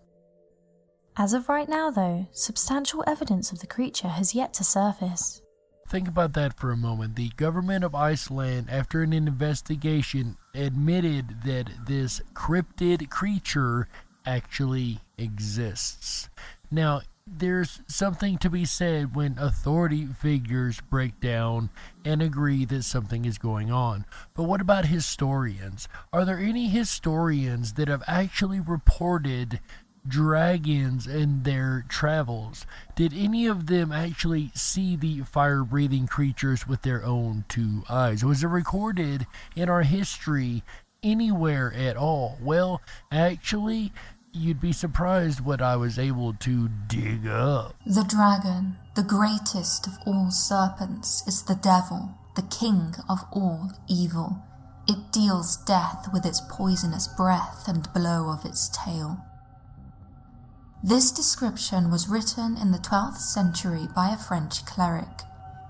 As of right now though, substantial evidence of the creature has yet to surface. Think about that for a moment. The government of Iceland, after an investigation, admitted that this cryptid creature actually exists. Now, there's something to be said when authority figures break down and agree that something is going on. But what about historians? Are there any historians that have actually reported dragons in their travels? Did any of them actually see the fire-breathing creatures with their own two eyes? Was it recorded in our history anywhere at all? Well, actually, you'd be surprised what I was able to dig up. The dragon, the greatest of all serpents, is the devil, the king of all evil. It deals death with its poisonous breath and blow of its tail. This description was written in the 12th century by a French cleric.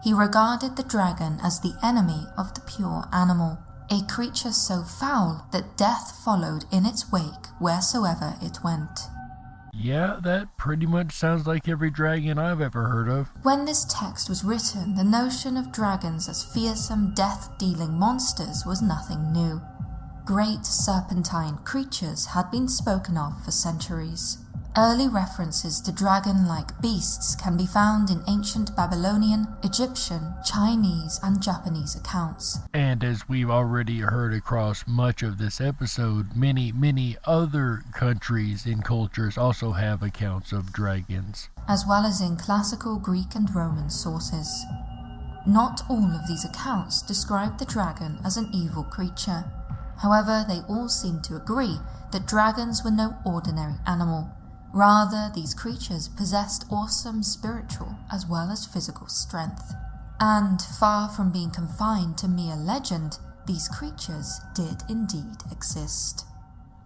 He regarded the dragon as the enemy of the pure animal, a creature so foul that death followed in its wake wheresoever it went. Yeah, that pretty much sounds like every dragon I've ever heard of. When this text was written, the notion of dragons as fearsome, death-dealing monsters was nothing new. Great serpentine creatures had been spoken of for centuries. Early references to dragon-like beasts can be found in ancient Babylonian, Egyptian, Chinese, and Japanese accounts. And as we've already heard across much of this episode, many other countries and cultures also have accounts of dragons, as well as in classical Greek and Roman sources. Not all of these accounts describe the dragon as an evil creature. However, they all seem to agree that dragons were no ordinary animal. Rather, these creatures possessed awesome spiritual as well as physical strength. And far from being confined to mere legend, these creatures did indeed exist.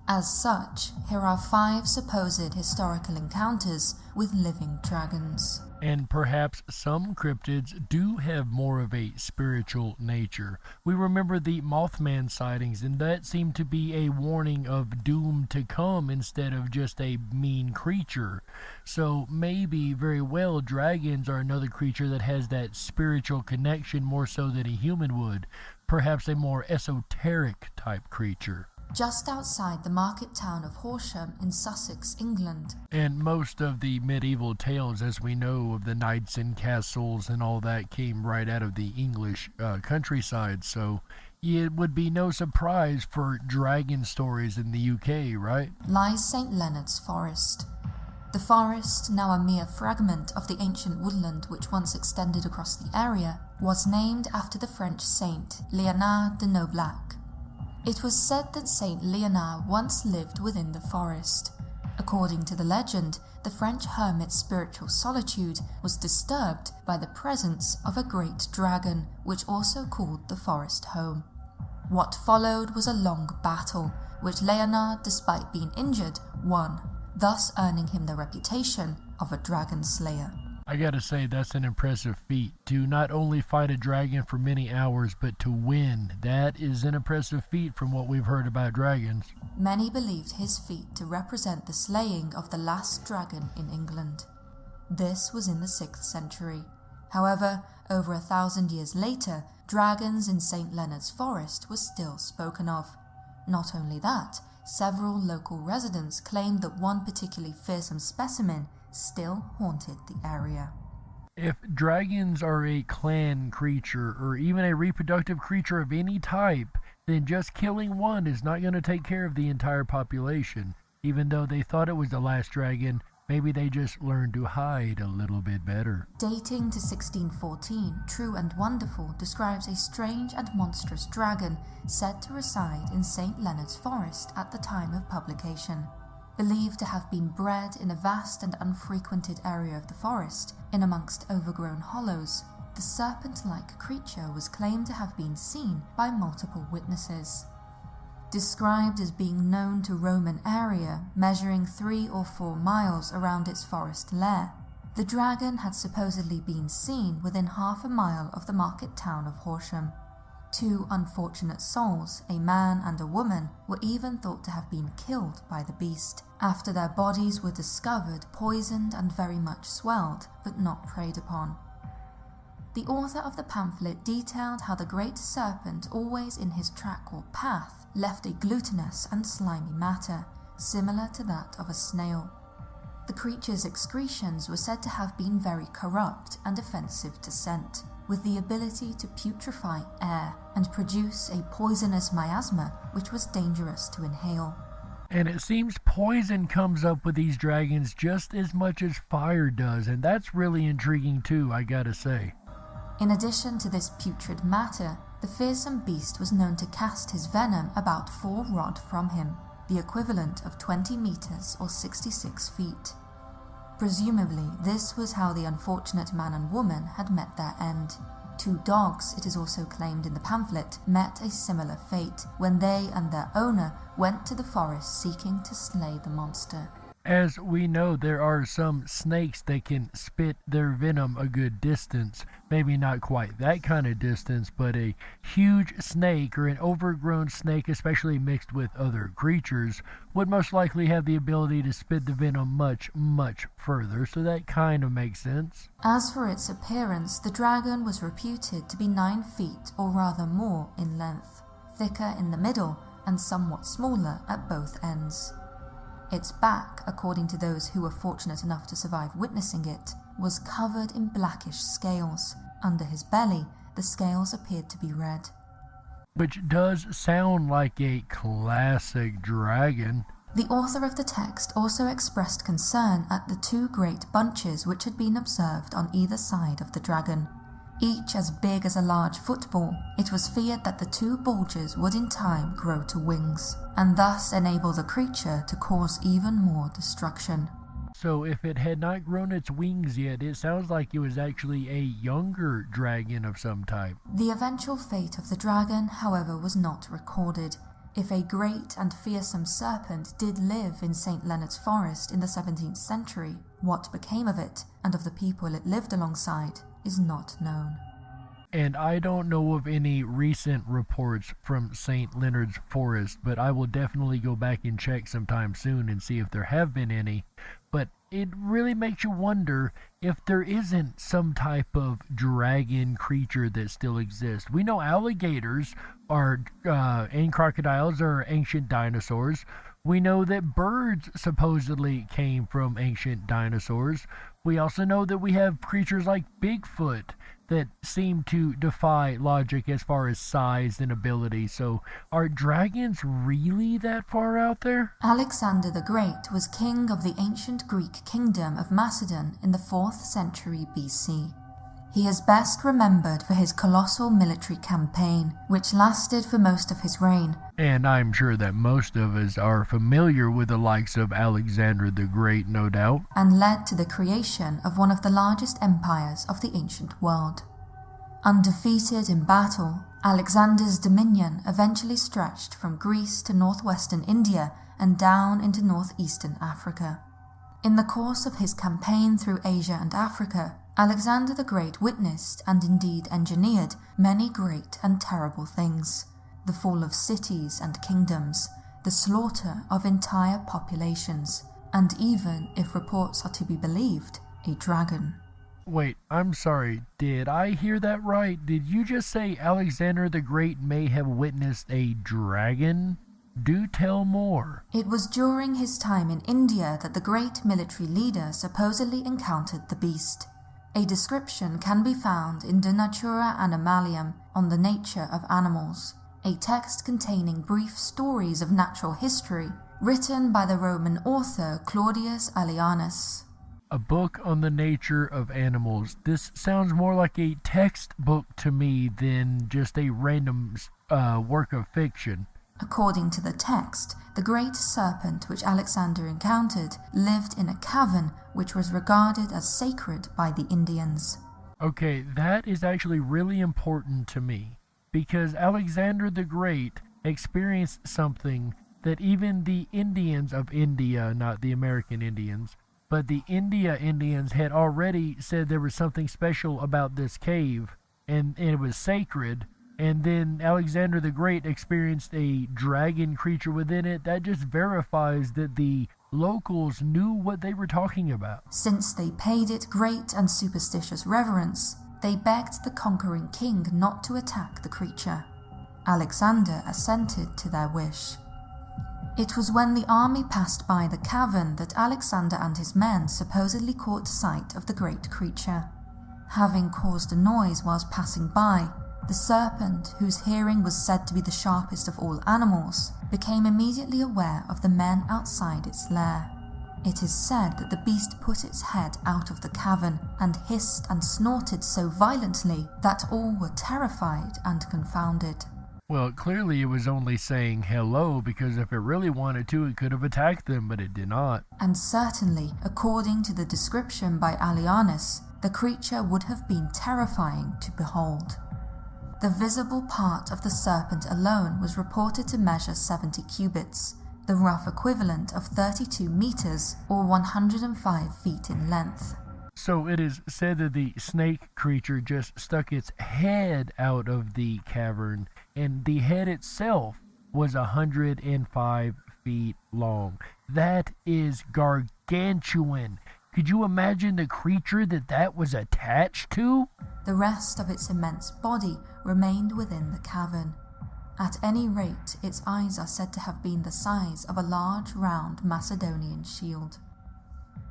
As such, here are 5 supposed historical encounters with living dragons. And perhaps some cryptids do have more of a spiritual nature. We remember the Mothman sightings, and that seemed to be a warning of doom to come instead of just a mean creature. So maybe, very well, dragons are another creature that has that spiritual connection more so than a human would. Perhaps a more esoteric type creature. Just outside the market town of Horsham in Sussex, England. And most of the medieval tales, as we know, of the knights and castles and all that came right out of the English countryside, so it would be no surprise for dragon stories in the UK, right? Lies St. Leonard's Forest. The forest, now a mere fragment of the ancient woodland which once extended across the area, was named after the French saint Léonard de Noblac. It was said that Saint Léonard once lived within the forest. According to the legend, the French hermit's spiritual solitude was disturbed by the presence of a great dragon, which also called the forest home. What followed was a long battle, which Léonard, despite being injured, won, thus earning him the reputation of a dragon slayer. I gotta say, that's an impressive feat. To not only fight a dragon for many hours, but to win. That is an impressive feat from what we've heard about dragons. Many believed his feat to represent the slaying of the last dragon in England. This was in the 6th century. However, over 1,000 years later, dragons in St. Leonard's Forest were still spoken of. Not only that, several local residents claimed that one particularly fearsome specimen still haunted the area. If dragons are a clan creature, or even a reproductive creature of any type, then just killing one is not going to take care of the entire population. Even though they thought it was the last dragon, maybe they just learned to hide a little bit better. Dating to 1614, True and Wonderful describes a strange and monstrous dragon said to reside in St. Leonard's Forest at the time of publication. Believed to have been bred in a vast and unfrequented area of the forest, in amongst overgrown hollows, the serpent-like creature was claimed to have been seen by multiple witnesses. Described as being known to roam an area measuring 3 or 4 miles around its forest lair, the dragon had supposedly been seen within half a mile of the market town of Horsham. 2 unfortunate souls, a man and a woman, were even thought to have been killed by the beast, after their bodies were discovered poisoned and very much swelled, but not preyed upon. The author of the pamphlet detailed how the great serpent, always in his track or path, left a glutinous and slimy matter, similar to that of a snail. The creature's excretions were said to have been very corrupt and offensive to scent, with the ability to putrefy air and produce a poisonous miasma which was dangerous to inhale. And it seems poison comes up with these dragons just as much as fire does, and that's really intriguing too, I gotta say. In addition to this putrid matter, the fearsome beast was known to cast his venom about 4 rod from him, the equivalent of 20 meters or 66 feet. Presumably, this was how the unfortunate man and woman had met their end. 2 dogs, it is also claimed in the pamphlet, met a similar fate when they and their owner went to the forest seeking to slay the monster. As we know, there are some snakes that can spit their venom a good distance. Maybe not quite that kind of distance, but a huge snake or an overgrown snake, especially mixed with other creatures, would most likely have the ability to spit the venom much, much further, so that kind of makes sense. As for its appearance, the dragon was reputed to be 9 feet or rather more in length, thicker in the middle and somewhat smaller at both ends. Its back, according to those who were fortunate enough to survive witnessing it, was covered in blackish scales. Under his belly, the scales appeared to be red. Which does sound like a classic dragon. The author of the text also expressed concern at the 2 great bunches which had been observed on either side of the dragon. Each as big as a large football, it was feared that the 2 bulges would in time grow to wings, and thus enable the creature to cause even more destruction. So if it had not grown its wings yet, it sounds like it was actually a younger dragon of some type. The eventual fate of the dragon, however, was not recorded. If a great and fearsome serpent did live in St. Leonard's Forest in the 17th century, what became of it and of the people it lived alongside is not known. And I don't know of any recent reports from St. Leonard's Forest, but I will definitely go back and check sometime soon and see if there have been any. But it really makes you wonder if there isn't some type of dragon creature that still exists. We know alligators are and crocodiles are ancient dinosaurs. We know that birds supposedly came from ancient dinosaurs. We also know that we have creatures like Bigfoot that seem to defy logic as far as size and ability. So are dragons really that far out there? Alexander the Great was king of the ancient Greek kingdom of Macedon in the 4th century BC. He is best remembered for his colossal military campaign, which lasted for most of his reign. And I'm sure that most of us are familiar with the likes of Alexander the Great, no doubt. And led to the creation of one of the largest empires of the ancient world. Undefeated in battle, Alexander's dominion eventually stretched from Greece to northwestern India and down into northeastern Africa. In the course of his campaign through Asia and Africa, Alexander the Great witnessed and indeed engineered many great and terrible things. The fall of cities and kingdoms, the slaughter of entire populations, and even, if reports are to be believed, a dragon. Wait, I'm sorry, did I hear that right? Did you just say Alexander the Great may have witnessed a dragon? Do tell more. It was during his time in India that the great military leader supposedly encountered the beast. A description can be found in De Natura Animalium on the nature of animals, a text containing brief stories of natural history written by the Roman author Claudius Aelianus. A book on the nature of animals. This sounds more like a textbook to me than just a random work of fiction. According to the text, the great serpent which Alexander encountered lived in a cavern which was regarded as sacred by the Indians. Okay, that is actually really important to me, because Alexander the Great experienced something that even the Indians of India, not the American Indians, but the India Indians had already said there was something special about this cave, and it was sacred. And then Alexander the Great experienced a dragon creature within it. That just verifies that the locals knew what they were talking about. Since they paid it great and superstitious reverence, they begged the conquering king not to attack the creature. Alexander assented to their wish. It was when the army passed by the cavern that Alexander and his men supposedly caught sight of the great creature. Having caused a noise whilst passing by, the serpent, whose hearing was said to be the sharpest of all animals, became immediately aware of the men outside its lair. It is said that the beast put its head out of the cavern and hissed and snorted so violently that all were terrified and confounded. Well, clearly it was only saying hello, because if it really wanted to, it could have attacked them, but it did not. And certainly, according to the description by Aelianus, the creature would have been terrifying to behold. The visible part of the serpent alone was reported to measure 70 cubits, the rough equivalent of 32 meters or 105 feet in length. So it is said that the snake creature just stuck its head out of the cavern, and the head itself was 105 feet long. That is gargantuan. Could you imagine the creature that was attached to? The rest of its immense body remained within the cavern. At any rate, its eyes are said to have been the size of a large round Macedonian shield.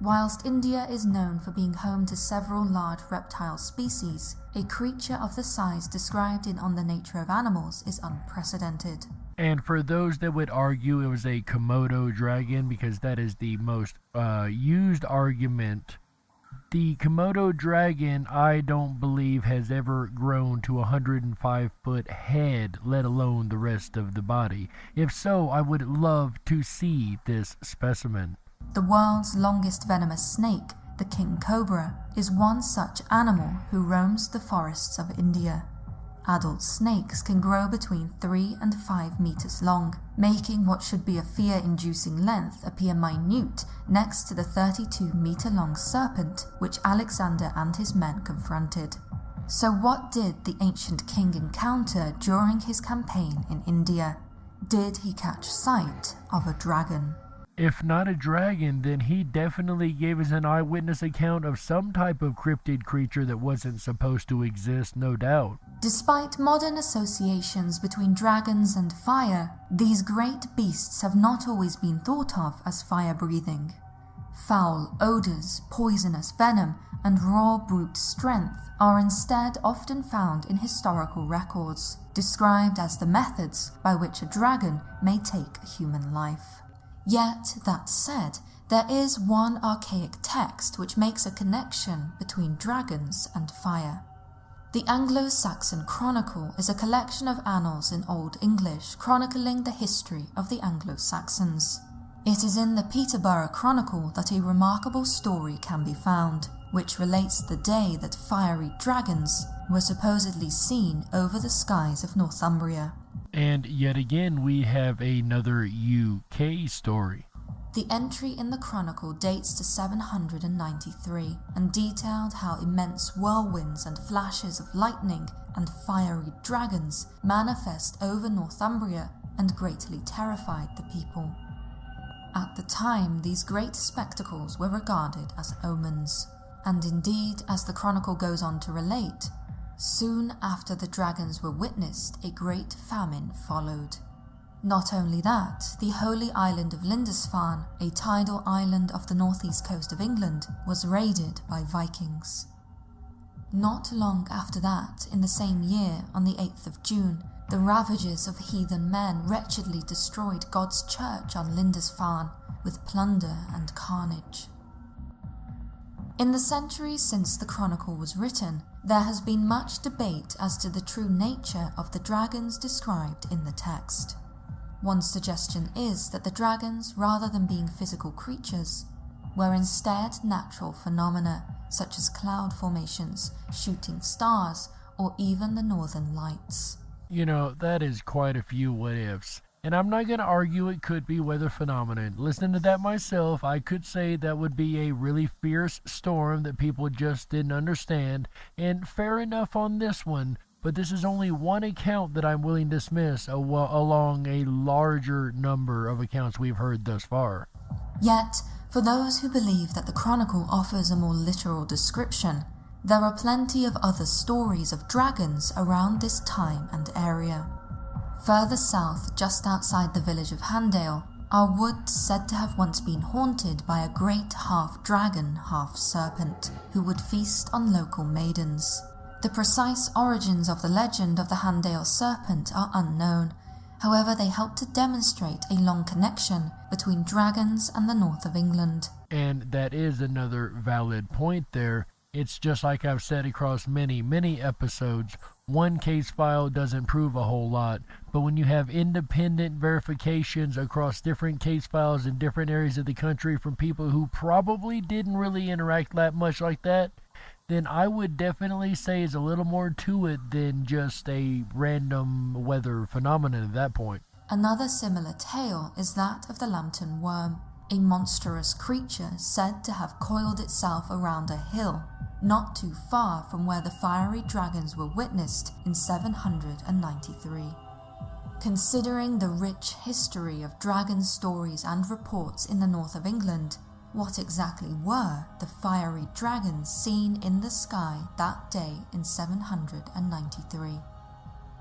Whilst India is known for being home to several large reptile species, a creature of the size described in On the Nature of Animals is unprecedented. And for those that would argue it was a Komodo dragon, because that is the most used argument, the Komodo dragon, I don't believe, has ever grown to a 105-foot head, let alone the rest of the body. If so, I would love to see this specimen. The world's longest venomous snake, the king cobra, is one such animal who roams the forests of India. Adult snakes can grow between 3 and 5 meters long, making what should be a fear-inducing length appear minute next to the 32-meter-long serpent which Alexander and his men confronted. So what did the ancient king encounter during his campaign in India? Did he catch sight of a dragon? If not a dragon, then he definitely gave us an eyewitness account of some type of cryptid creature that wasn't supposed to exist, no doubt. Despite modern associations between dragons and fire, these great beasts have not always been thought of as fire-breathing. Foul odors, poisonous venom, and raw brute strength are instead often found in historical records, described as the methods by which a dragon may take a human life. Yet, that said, there is one archaic text which makes a connection between dragons and fire. The Anglo-Saxon Chronicle is a collection of annals in Old English chronicling the history of the Anglo-Saxons. It is in the Peterborough Chronicle that a remarkable story can be found, which relates the day that fiery dragons were supposedly seen over the skies of Northumbria. And yet again we have another UK story. The entry in the Chronicle dates to 793 and detailed how immense whirlwinds and flashes of lightning and fiery dragons manifest over Northumbria and greatly terrified the people. At the time, these great spectacles were regarded as omens, and indeed, as the Chronicle goes on to relate, soon after the dragons were witnessed, a great famine followed. Not only that, the holy island of Lindisfarne, a tidal island off the northeast coast of England, was raided by Vikings. Not long after that, in the same year, on the 8th of June, the ravages of heathen men wretchedly destroyed God's church on Lindisfarne with plunder and carnage. In the centuries since the Chronicle was written, there has been much debate as to the true nature of the dragons described in the text. One suggestion is that the dragons, rather than being physical creatures, were instead natural phenomena such as cloud formations, shooting stars, or even the northern lights. You know, that is quite a few what-ifs. And I'm not going to argue it could be weather phenomenon. Listening to that myself, I could say that would be a really fierce storm that people just didn't understand. And fair enough on this one, but this is only one account that I'm willing to dismiss along a larger number of accounts we've heard thus far. Yet, for those who believe that the Chronicle offers a more literal description, there are plenty of other stories of dragons around this time and area. Further south, just outside the village of Handale, are woods said to have once been haunted by a great half-dragon, half-serpent, who would feast on local maidens. The precise origins of the legend of the Handale serpent are unknown. However, they help to demonstrate a long connection between dragons and the north of England. And that is another valid point there. It's just like I've said across many episodes, one case file doesn't prove a whole lot, but when you have independent verifications across different case files in different areas of the country from people who probably didn't really interact that much like that, then I would definitely say is a little more to it than just a random weather phenomenon at that point. Another similar tale is that of the lantern worm, a monstrous creature said to have coiled itself around a hill, not too far from where the fiery dragons were witnessed in 793. Considering the rich history of dragon stories and reports in the north of England, what exactly were the fiery dragons seen in the sky that day in 793?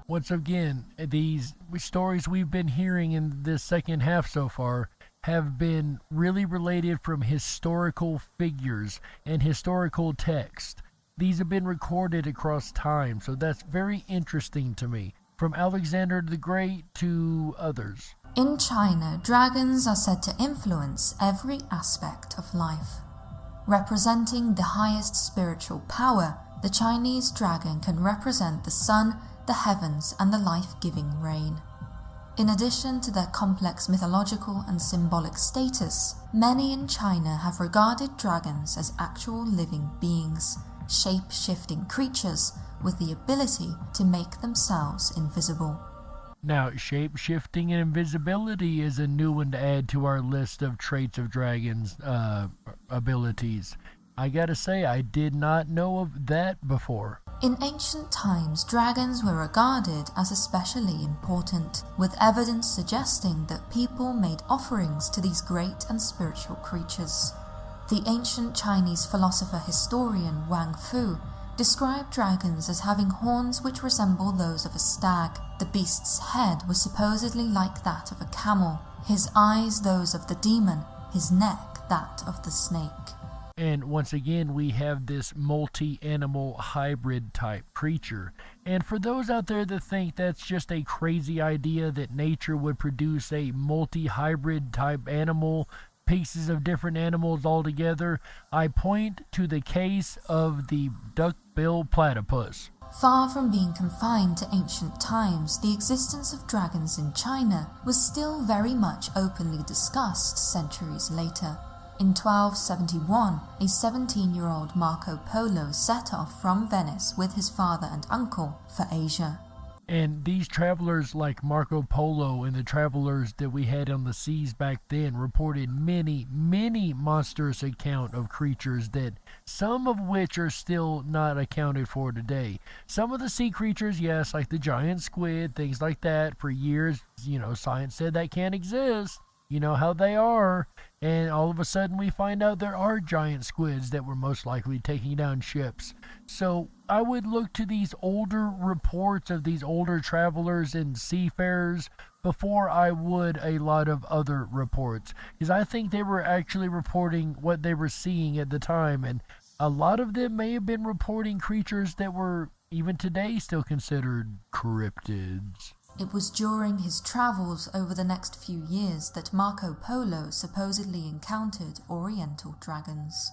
Once again, these stories we've been hearing in this second half so far have been really related from historical figures and historical text. These have been recorded across time, so that's very interesting to me, from Alexander the Great to others. In China, dragons are said to influence every aspect of life. Representing the highest spiritual power, the Chinese dragon can represent the sun, the heavens, and the life-giving rain. In addition to their complex mythological and symbolic status, many in China have regarded dragons as actual living beings, shape-shifting creatures with the ability to make themselves invisible. Now, shape-shifting and invisibility is a new one to add to our list of traits of dragons' abilities. I gotta say, I did not know of that before. In ancient times, dragons were regarded as especially important, with evidence suggesting that people made offerings to these great and spiritual creatures. The ancient Chinese philosopher-historian Wang Fu described dragons as having horns which resemble those of a stag. The beast's head was supposedly like that of a camel, his eyes those of the demon, his neck that of the snake. And once again, we have this multi-animal hybrid type creature. And for those out there that think that's just a crazy idea that nature would produce a multi-hybrid type animal, pieces of different animals all together, I point to the case of the duck-billed platypus. Far from being confined to ancient times, the existence of dragons in China was still very much openly discussed centuries later. In 1271, a 17-year-old Marco Polo set off from Venice with his father and uncle for Asia. And these travelers like Marco Polo and the travelers that we had on the seas back then reported many, many monstrous accounts of creatures that some of which are still not accounted for today. Some of the sea creatures, yes, like the giant squid, things like that, for years, science said that can't exist. You know how they are. And all of a sudden we find out there are giant squids that were most likely taking down ships. So I would look to these older reports of these older travelers and seafarers before I would a lot of other reports. Because I think they were actually reporting what they were seeing at the time. And a lot of them may have been reporting creatures that were even today still considered cryptids. It was during his travels over the next few years that Marco Polo supposedly encountered Oriental dragons.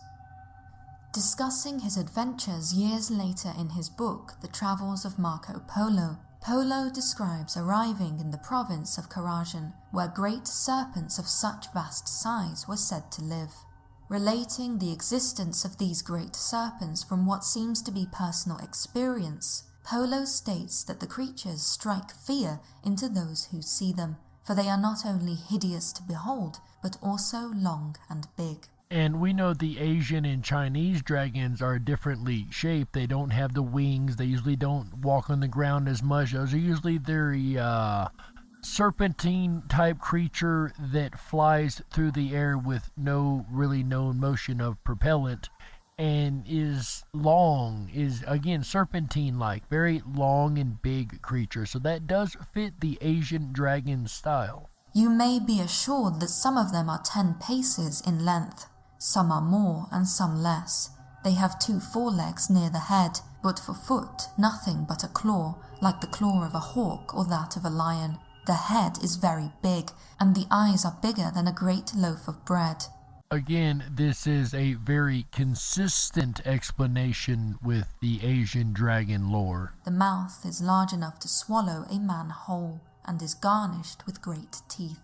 Discussing his adventures years later in his book, The Travels of Marco Polo, Polo describes arriving in the province of Karajan, where great serpents of such vast size were said to live. Relating the existence of these great serpents from what seems to be personal experience, Polo states that the creatures strike fear into those who see them, for they are not only hideous to behold, but also long and big. And we know the Asian and Chinese dragons are differently shaped. They don't have the wings. They usually don't walk on the ground as much. Those are usually very serpentine type creature that flies through the air with no really known motion of propellant, and is long, is again serpentine-like, very long and big creature. So that does fit the Asian dragon style. You may be assured that some of them are 10 paces in length. Some are more and some less. They have 2 forelegs near the head, but for foot nothing but a claw, like the claw of a hawk or that of a lion. The head is very big, and the eyes are bigger than a great loaf of bread. Again, this is a very consistent explanation with the Asian dragon lore. The mouth is large enough to swallow a man whole, and is garnished with great teeth.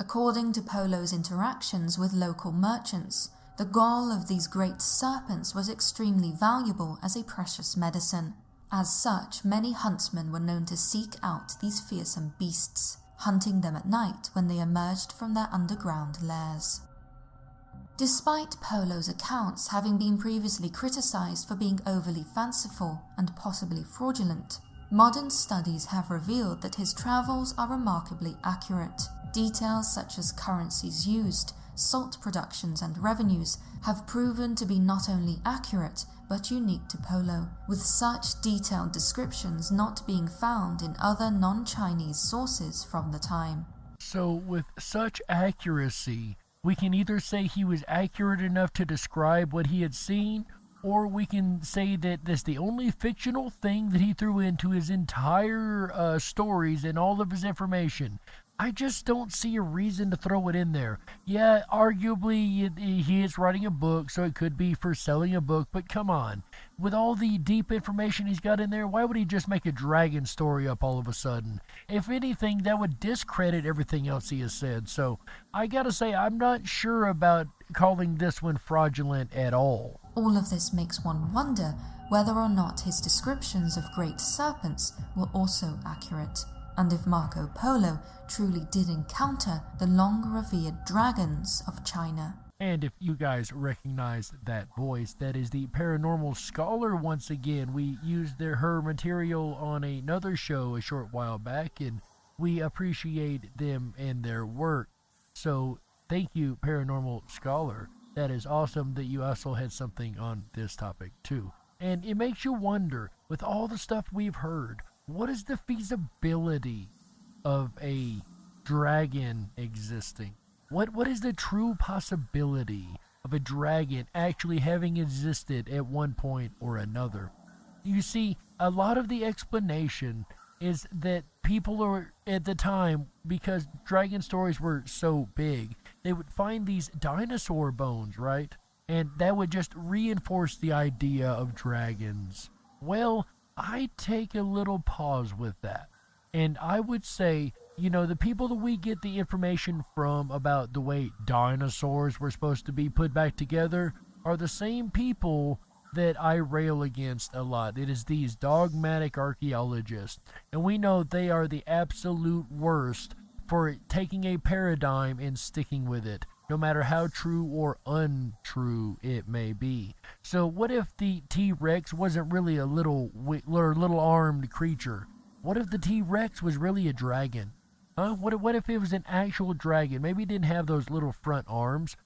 According to Polo's interactions with local merchants, the gall of these great serpents was extremely valuable as a precious medicine. As such, many huntsmen were known to seek out these fearsome beasts, hunting them at night when they emerged from their underground lairs. Despite Polo's accounts having been previously criticized for being overly fanciful and possibly fraudulent, modern studies have revealed that his travels are remarkably accurate. Details such as currencies used, salt productions and revenues have proven to be not only accurate but unique to Polo, with such detailed descriptions not being found in other non-Chinese sources from the time. So with such accuracy, we can either say he was accurate enough to describe what he had seen, or we can say that that's the only fictional thing that he threw into his entire stories and all of his information. I just don't see a reason to throw it in there. Yeah, arguably he is writing a book, so it could be for selling a book, but come on. With all the deep information he's got in there, why would he just make a dragon story up all of a sudden? If anything, that would discredit everything else he has said. So I gotta say, I'm not sure about calling this one fraudulent at all. All of this makes one wonder whether or not his descriptions of great serpents were also accurate, and if Marco Polo truly did encounter the long-revered dragons of China. And if you guys recognize that voice, that is the Paranormal Scholar once again. We used her material on another show a short while back, and we appreciate them and their work. So thank you, Paranormal Scholar. That is awesome that you also had something on this topic too. And it makes you wonder, with all the stuff we've heard, what is the feasibility of a dragon existing? What is the true possibility of a dragon actually having existed at one point or another? You see, a lot of the explanation is that people are, at the time, because dragon stories were so big, they would find these dinosaur bones, right? And that would just reinforce the idea of dragons. Well, I take a little pause with that. And I would say, the people that we get the information from about the way dinosaurs were supposed to be put back together are the same people that I rail against a lot. It is these dogmatic archaeologists. And we know they are the absolute worst for taking a paradigm and sticking with it, no matter how true or untrue it may be. So what if the T-Rex wasn't really a little armed creature? What if the T-Rex was really a dragon? Huh? What if it was an actual dragon? Maybe it didn't have those little front arms,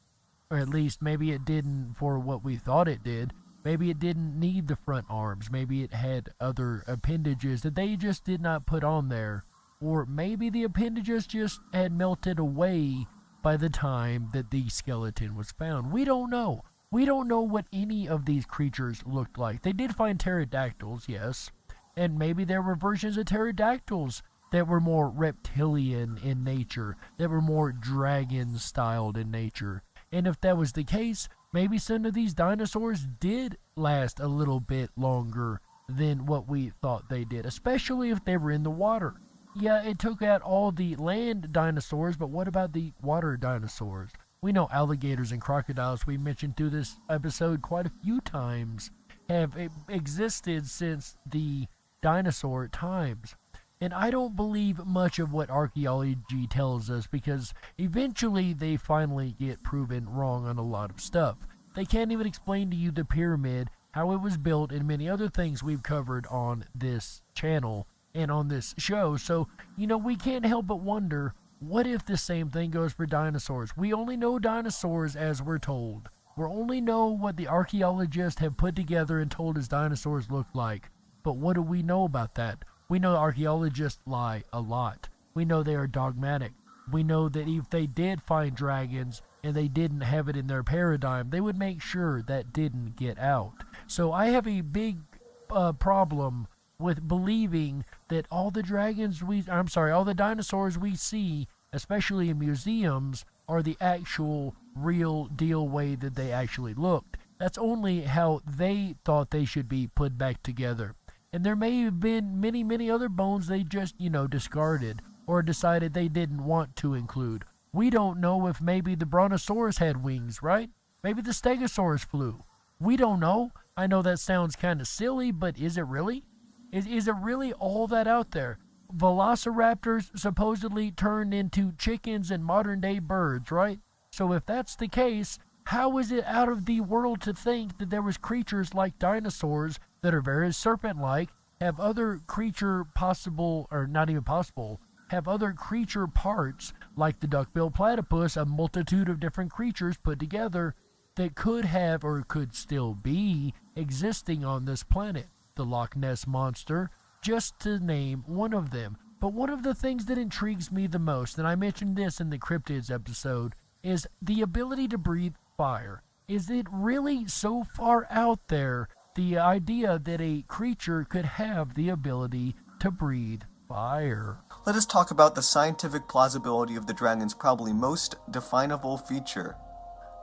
or at least maybe it didn't for what we thought it did. Maybe it didn't need the front arms. Maybe it had other appendages that they just did not put on there. Or maybe the appendages just had melted away by the time that the skeleton was found. We don't know. We don't know what any of these creatures looked like. They did find pterodactyls, yes. And maybe there were versions of pterodactyls that were more reptilian in nature, that were more dragon-styled in nature. And if that was the case, maybe some of these dinosaurs did last a little bit longer than what we thought they did, especially if they were in the water. Yeah, it took out all the land dinosaurs, but what about the water dinosaurs? We know alligators and crocodiles, we mentioned through this episode quite a few times, have existed since the dinosaur times. And I don't believe much of what archaeology tells us, because eventually they finally get proven wrong on a lot of stuff. They can't even explain to you the pyramid, how it was built, and many other things we've covered on this channel and on this show. So, we can't help but wonder, what if the same thing goes for dinosaurs? We only know dinosaurs as we're told. We only know what the archaeologists have put together and told us dinosaurs look like. But what do we know about that? We know archaeologists lie a lot. We know they are dogmatic. We know that if they did find dragons and they didn't have it in their paradigm, they would make sure that didn't get out. So I have a big problem with believing that all the dinosaurs we see, especially in museums, are the actual real deal way that they actually looked. That's only how they thought they should be put back together. And there may have been many, many other bones they just, discarded or decided they didn't want to include. We don't know if maybe the Brontosaurus had wings, right? Maybe the Stegosaurus flew. We don't know. I know that sounds kind of silly, but is it really? Is it really all that out there? Velociraptors supposedly turned into chickens and modern-day birds, right? So if that's the case, how is it out of the world to think that there was creatures like dinosaurs that are very serpent-like, have other creature have other creature parts like the duck-billed platypus, a multitude of different creatures put together that could have or could still be existing on this planet? The Loch Ness Monster, just to name one of them. But one of the things that intrigues me the most, and I mentioned this in the cryptids episode, is the ability to breathe fire. Is it really so far out there, the idea that a creature could have the ability to breathe fire? let us talk about the scientific plausibility of the dragon's probably most definable feature,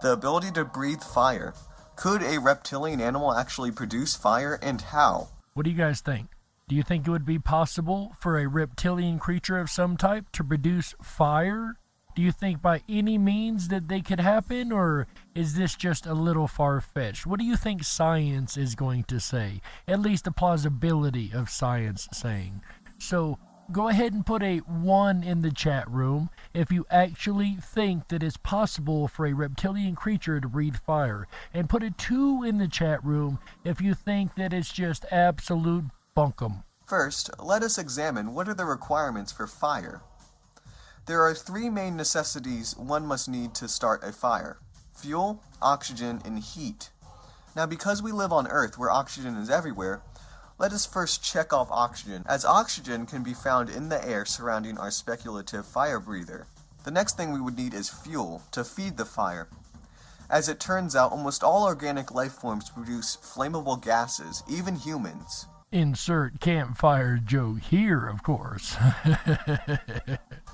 the ability to breathe fire. Could a reptilian animal actually produce fire, and how? What do you guys think? Do you think it would be possible for a reptilian creature of some type to produce fire? Do you think by any means that they could happen, or is this just a little far-fetched? What do you think science is going to say? At least the plausibility of science saying. So go ahead and put a 1 in the chat room if you actually think that it's possible for a reptilian creature to breathe fire. And put a 2 in the chat room if you think that it's just absolute bunkum. First, let us examine what are the requirements for fire. There are 3 main necessities one must need to start a fire: fuel, oxygen, and heat. Now, because we live on Earth where oxygen is everywhere, let us first check off oxygen, as oxygen can be found in the air surrounding our speculative fire breather. The next thing we would need is fuel to feed the fire. As it turns out, almost all organic life forms produce flammable gases, even humans. Insert campfire joke here, of course.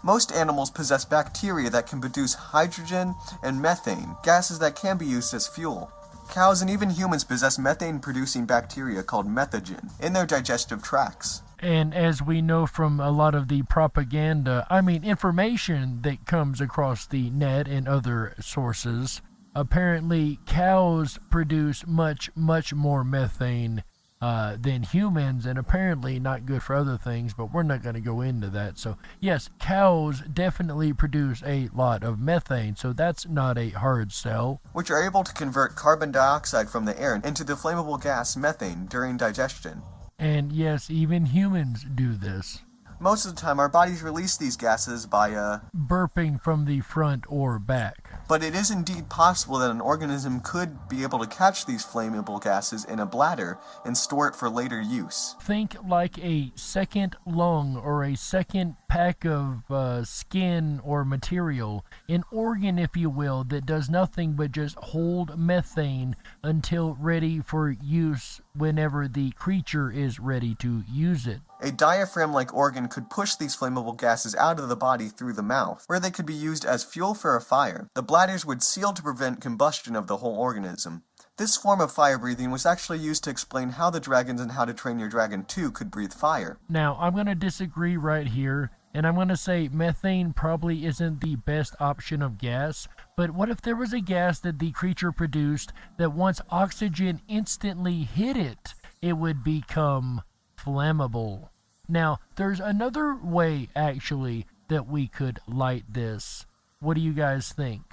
Most animals possess bacteria that can produce hydrogen and methane, gases that can be used as fuel. Cows and even humans possess methane-producing bacteria called methogen in their digestive tracts. And as we know from a lot of the propaganda, information that comes across the net and other sources, apparently cows produce much, much more methane than humans, and apparently not good for other things, but we're not going to go into that. So yes, cows definitely produce a lot of methane, so that's not a hard sell. Which are able to convert carbon dioxide from the air into the flammable gas methane during digestion. And yes, even humans do this. Most of the time, our bodies release these gases by burping from the front or back. But it is indeed possible that an organism could be able to catch these flammable gases in a bladder and store it for later use. Think like a second lung or a second pack of skin or material, an organ, if you will, that does nothing but just hold methane until ready for use whenever the creature is ready to use it. A diaphragm-like organ could push these flammable gases out of the body through the mouth, where they could be used as fuel for a fire. The bladders would seal to prevent combustion of the whole organism. This form of fire breathing was actually used to explain how the dragons in How to Train Your Dragon 2 could breathe fire. Now, I'm going to disagree right here, and I'm going to say methane probably isn't the best option of gas, but what if there was a gas that the creature produced that once oxygen instantly hit it, it would become flammable? Now, there's another way, actually, that we could light this. What do you guys think?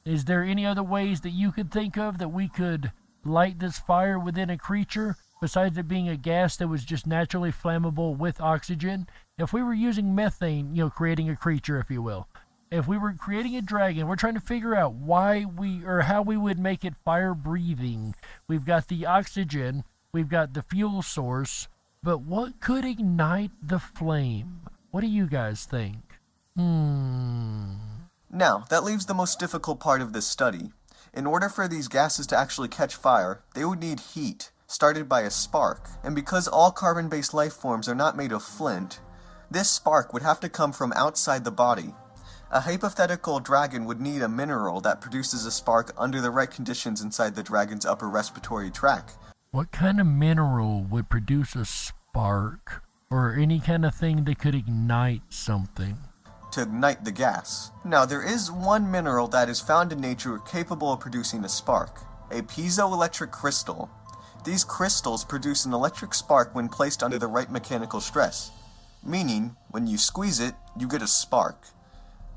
Is there any other ways that you could think of that we could light this fire within a creature, besides it being a gas that was just naturally flammable with oxygen? If we were using methane, creating a creature, if you will, if we were creating a dragon, we're trying to figure out how we would make it fire breathing. We've got the oxygen, we've got the fuel source, but what could ignite the flame? What do you guys think? Now, that leaves the most difficult part of this study. In order for these gases to actually catch fire, they would need heat, started by a spark. And because all carbon-based life forms are not made of flint, this spark would have to come from outside the body. A hypothetical dragon would need a mineral that produces a spark under the right conditions inside the dragon's upper respiratory tract. What kind of mineral would produce a spark, or any kind of thing that could ignite something? To ignite the gas. Now, there is one mineral that is found in nature capable of producing a spark, a piezoelectric crystal. These crystals produce an electric spark when placed under the right mechanical stress, meaning when you squeeze it, you get a spark.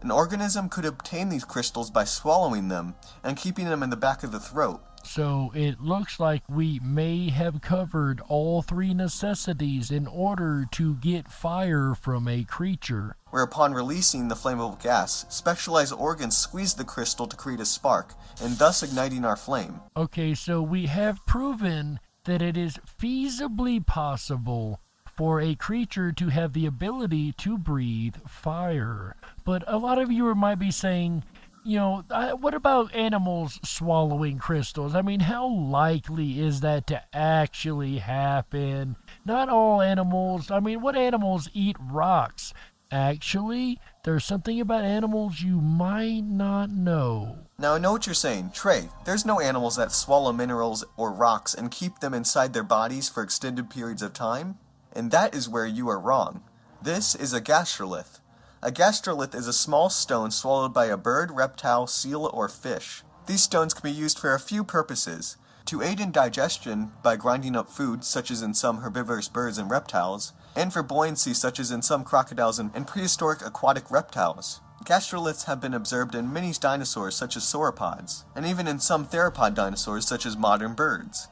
An organism could obtain these crystals by swallowing them and keeping them in the back of the throat. So it looks like we may have covered all 3 necessities in order to get fire from a creature. Where upon releasing the flammable gas, specialized organs squeeze the crystal to create a spark, and thus igniting our flame. Okay, so we have proven that it is feasibly possible for a creature to have the ability to breathe fire. But a lot of you might be saying, what about animals swallowing crystals? How likely is that to actually happen? Not all animals. What animals eat rocks? Actually, there's something about animals you might not know. Now I know what you're saying. Trey, there's no animals that swallow minerals or rocks and keep them inside their bodies for extended periods of time. And that is where you are wrong. This is a gastrolith. A gastrolith is a small stone swallowed by a bird, reptile, seal, or fish. These stones can be used for a few purposes. To aid in digestion by grinding up food, such as in some herbivorous birds and reptiles, and for buoyancy, such as in some crocodiles and prehistoric aquatic reptiles. Gastroliths have been observed in many dinosaurs, such as sauropods, and even in some theropod dinosaurs, such as modern birds.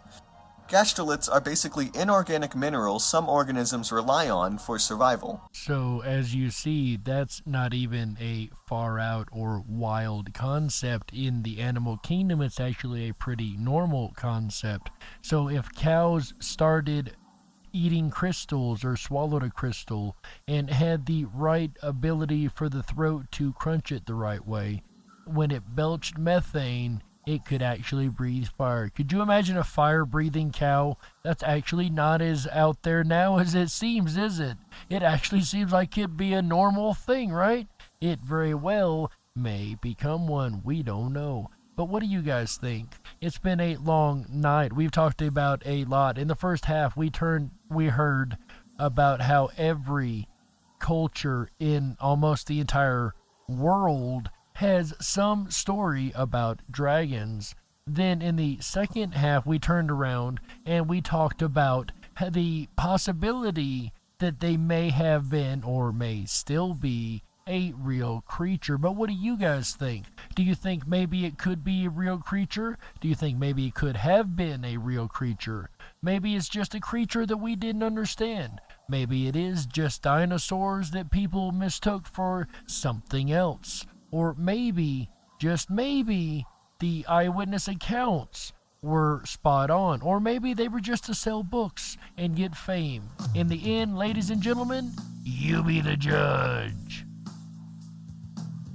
Gastroliths are basically inorganic minerals some organisms rely on for survival. So, as you see, that's not even a far out or wild concept in the animal kingdom. It's actually a pretty normal concept. So, if cows started eating crystals or swallowed a crystal and had the right ability for the throat to crunch it the right way, when it belched methane, it could actually breathe fire. Could you imagine a fire-breathing cow? That's actually not as out there now as it seems, is it? It actually seems like it'd be a normal thing, right? It very well may become one. We don't know. But what do you guys think? It's been a long night. We've talked about a lot. In the first half, we heard about how every culture in almost the entire world has some story about dragons. Then in the second half, we turned around and we talked about the possibility that they may have been or may still be a real creature. But what do you guys think? Do you think maybe it could be a real creature? Do you think maybe it could have been a real creature? Maybe it's just a creature that we didn't understand. Maybe it is just dinosaurs that people mistook for something else. Or maybe, just maybe, the eyewitness accounts were spot on. Or maybe they were just to sell books and get fame. In the end, ladies and gentlemen, you be the judge.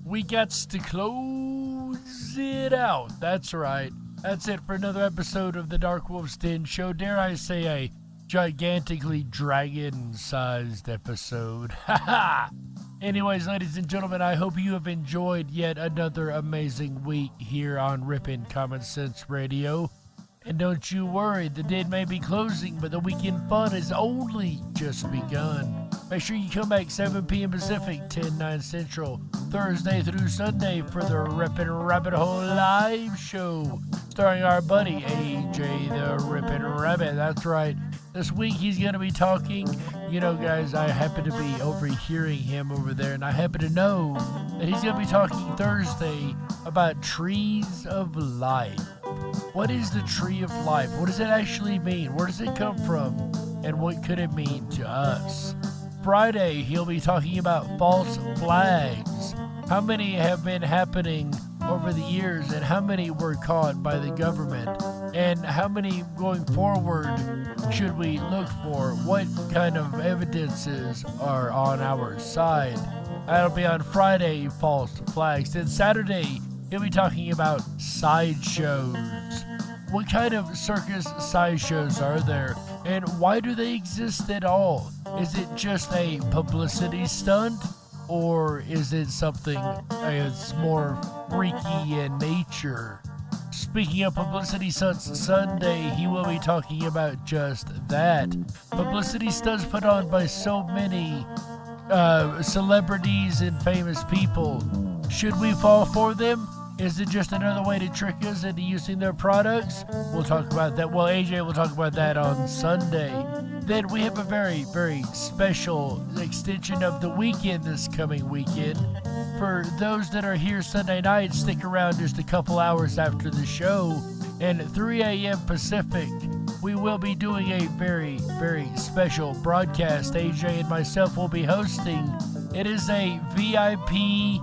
We got to close it out. That's right. That's it for another episode of the Dark Wolf's Den Show. Dare I say a gigantically dragon-sized episode. Ha ha! Anyways, ladies and gentlemen, I hope you have enjoyed yet another amazing week here on Ripon Common Sense Radio. And don't you worry, the den may be closing, but the weekend fun has only just begun. Make sure you come back 7 p.m. Pacific, 10/9 Central, Thursday through Sunday for the Ripon Rabbit Hole live show, starring our buddy AJ the Ripon Rabbit. That's right. This week he's going to be talking, you know guys, I happen to be overhearing him over there, and I happen to know that he's going to be talking Thursday about trees of life. What is the tree of life? What does it actually mean? Where does it come from? And what could it mean to us? Friday, he'll be talking about false flags. How many have been happening over the years, and how many were caught by the government? And how many going forward should we look for? What kind of evidences are on our side? That'll be on Friday, false flags. Then Saturday, he'll be talking about sideshows. What kind of circus sideshows are there, and why do they exist at all? Is it just a publicity stunt, or is it something that's more freaky in nature? Speaking of publicity stunts, Sunday he will be talking about just that. Publicity stunts put on by so many celebrities and famous people. Should we fall for them? Is it just another way to trick us into using their products? We'll talk about that. Well, AJ will talk about that on Sunday. Then we have a very, very special extension of the weekend this coming weekend. For those that are here Sunday night, stick around just a couple hours after the show. And at 3 a.m. Pacific, we will be doing a very, very special broadcast. AJ and myself will be hosting. It is a VIP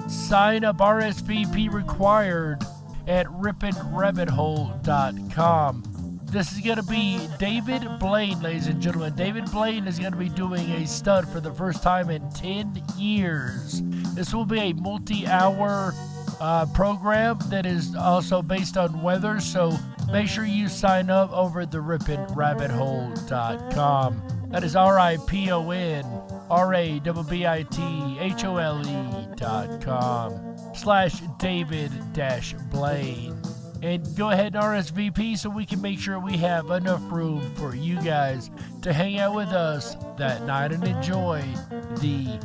sign up, RSVP required at riponrabbithole.com. This is going to be David Blaine, ladies and gentlemen. David Blaine is going to be doing a stunt for the first time in 10 years. This will be a multi-hour program that is also based on weather, so make sure you sign up over at the riponrabbithole.com. That is RIPON RABBITHOLE.com/David-Blaine. And go ahead and RSVP so we can make sure we have enough room for you guys to hang out with us that night and enjoy the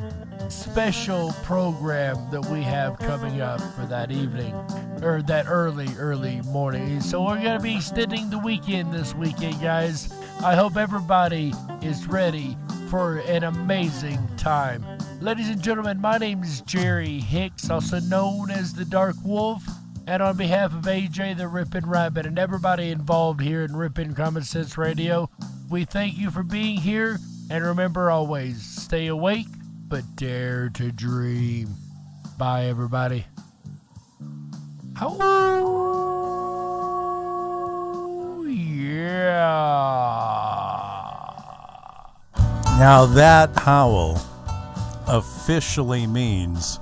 special program that we have coming up for that evening, or that early morning. So we're going to be extending the weekend this weekend, guys. I hope everybody is ready for an amazing time. Ladies and gentlemen, my name is Jerry Hicks, also known as the Dark Wolf. And on behalf of AJ the Ripon Rabbit and everybody involved here in Ripon Common Sense Radio, we thank you for being here. And remember always, stay awake, but dare to dream. Bye, everybody. Oh, yeah. Now that howl officially means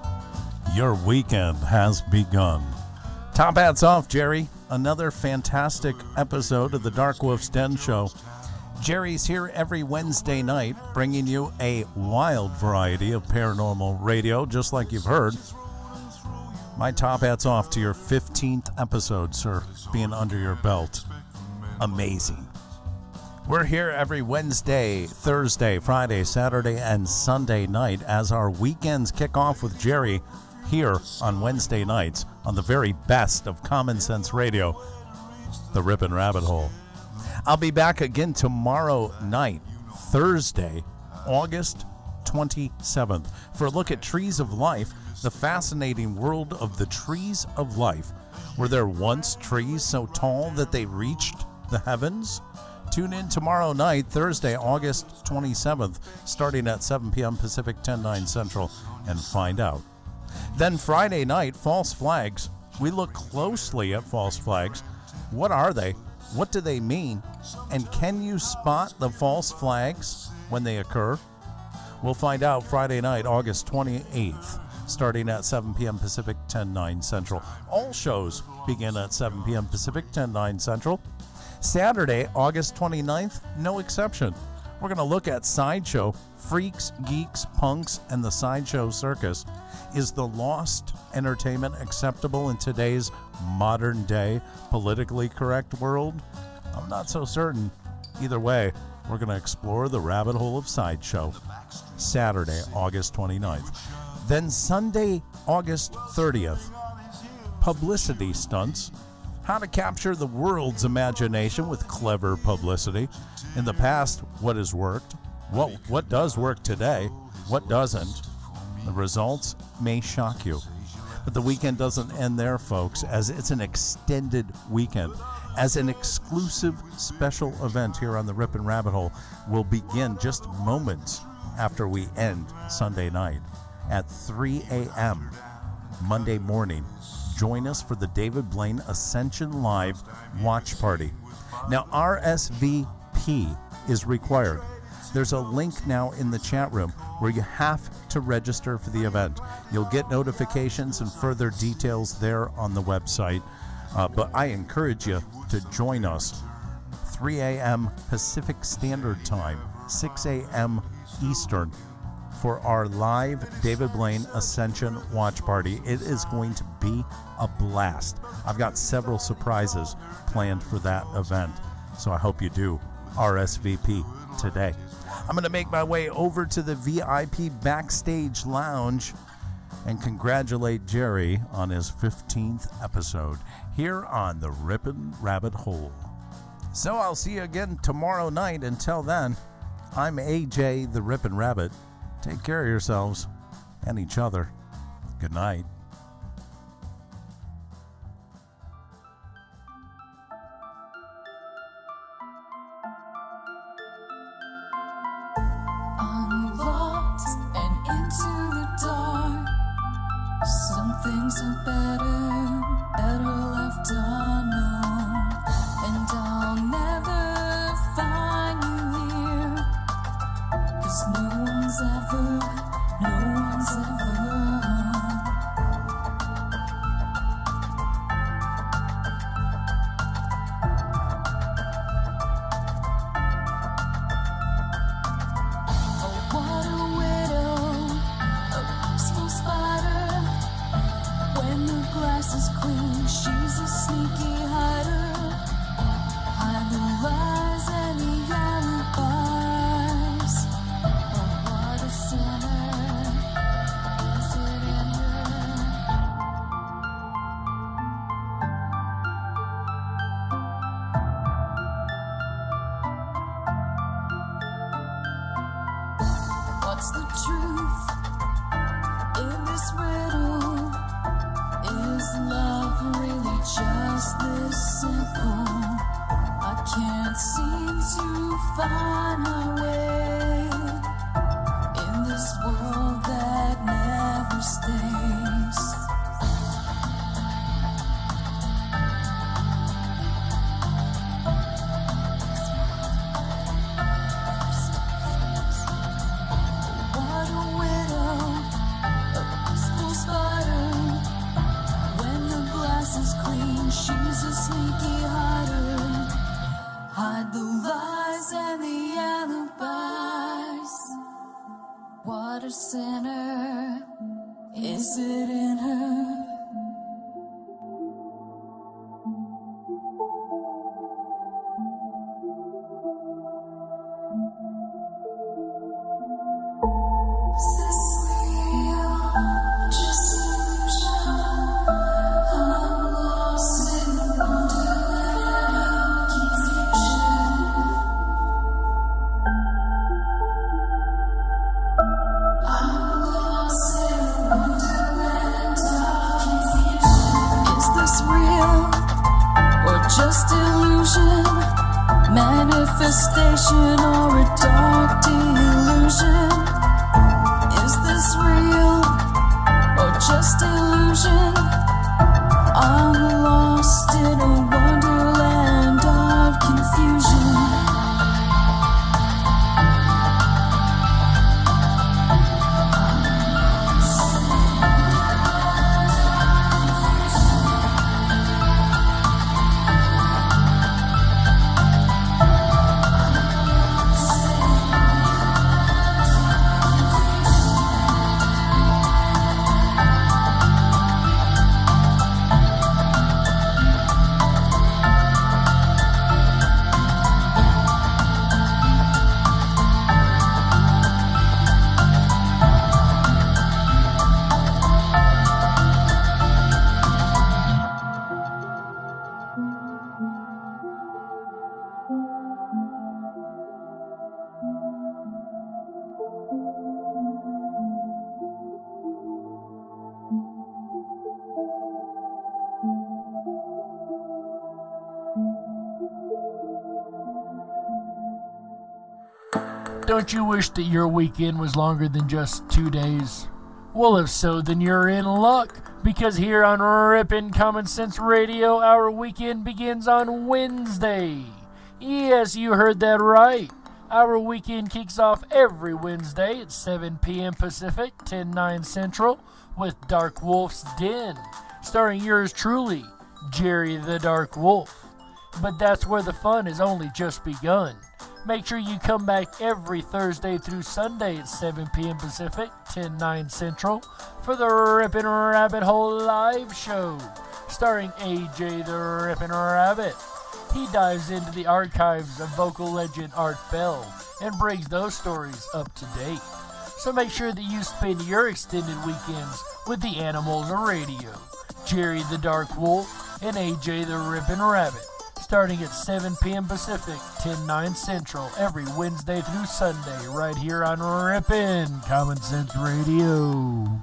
your weekend has begun. Top hats off, Jerry. Another fantastic episode of the Dark Wolf's Den Show. Jerry's here every Wednesday night, bringing you a wild variety of paranormal radio, just like you've heard. My top hat's off to your 15th episode, sir, being under your belt. Amazing. We're here every Wednesday, Thursday, Friday, Saturday, and Sunday night as our weekends kick off with Jerry here on Wednesday nights on the very best of Common Sense Radio, the Ripon Rabbit Hole. I'll be back again tomorrow night, Thursday, August 27th, for a look at Trees of Life, the fascinating world of the trees of life. Were there once trees so tall that they reached the heavens? Tune in tomorrow night, Thursday, August 27th, starting at 7 p.m. Pacific, 10/9 Central, and find out. Then Friday night, false flags. We look closely at false flags. What are they? What do they mean? And can you spot the false flags when they occur? We'll find out Friday night, August 28th, starting at 7 p.m. Pacific, 10/9 Central. All shows begin at 7 p.m. Pacific, 10/9 Central. Saturday, August 29th, no exception. We're going to look at Sideshow, Freaks, Geeks, Punks, and the Sideshow Circus. Is the lost entertainment acceptable in today's modern day politically correct world? I'm not so certain. Either way, we're going to explore the rabbit hole of Sideshow. Saturday, August 29th. Then Sunday, August 30th. Publicity stunts. How to capture the world's imagination with clever publicity. In the past, what has worked? What does work today? What doesn't? The results may shock you. But the weekend doesn't end there, folks, as it's an extended weekend. As an exclusive special event here on the Ripon Rabbit Hole will begin just moments after we end Sunday night at 3 a.m. Monday morning. Join us for the David Blaine Ascension Live Watch Party. Now, RSVP is required. There's a link now in the chat room where you have to register for the event. You'll get notifications and further details there on the website. But I encourage you to join us 3 a.m. Pacific Standard Time, 6 a.m. Eastern, for our live David Blaine Ascension Watch Party. It is going to be a blast. I've got several surprises planned for that event, so I hope you do RSVP today. I'm going to make my way over to the VIP Backstage Lounge and congratulate Jerry on his 15th episode here on the Ripon Rabbit Hole. So I'll see you again tomorrow night. Until then, I'm AJ the Ripon Rabbit. Take care of yourselves and each other. Good night. Unlocked and into the dark. Some things are better left unknown. And I'll never find you here, 'cause no one's ever Oh, what a way glasses queen, she's a sneaky hider. Hide the lies and the alibis. Oh, what a sinner is it in her? What's the truth in this riddle? Is love really just this simple? I can't seem to find my way in this world that never stays. What a widow, a peaceful spider. When the glass is clean, she's a sneaky hider. Hide the lies and the alibis. What a sinner is it in her? Is this real? Just illusion? I'm lost in wonderland of confusion. I'm lost in wonderland of confusion. Is this real or just illusion? Manifestation or a dark delusion? Is this real or just illusion? I'm lost in a wonderland of confusion. Don't you wish that your weekend was longer than just 2 days? Well, if so, then you're in luck, because here on Ripon Common Sense Radio, our weekend begins on Wednesday. Yes, you heard that right. Our weekend kicks off every Wednesday at 7 p.m. Pacific, 10/9 Central, with Dark Wolf's Den, starring yours truly, Jerry the Dark Wolf. But that's where the fun has only just begun. Make sure you come back every Thursday through Sunday at 7 p.m. Pacific, 10/9 Central, for the Ripon Rabbit Hole Live Show, starring AJ the Ripon Rabbit. He dives into the archives of vocal legend Art Bell and brings those stories up to date. So make sure that you spend your extended weekends with the Animals Radio, Jerry the Dark Wolf, and AJ the Ripon Rabbit, starting at 7 p.m. Pacific, 10/9 Central, every Wednesday through Sunday, right here on Ripon Common Sense Radio.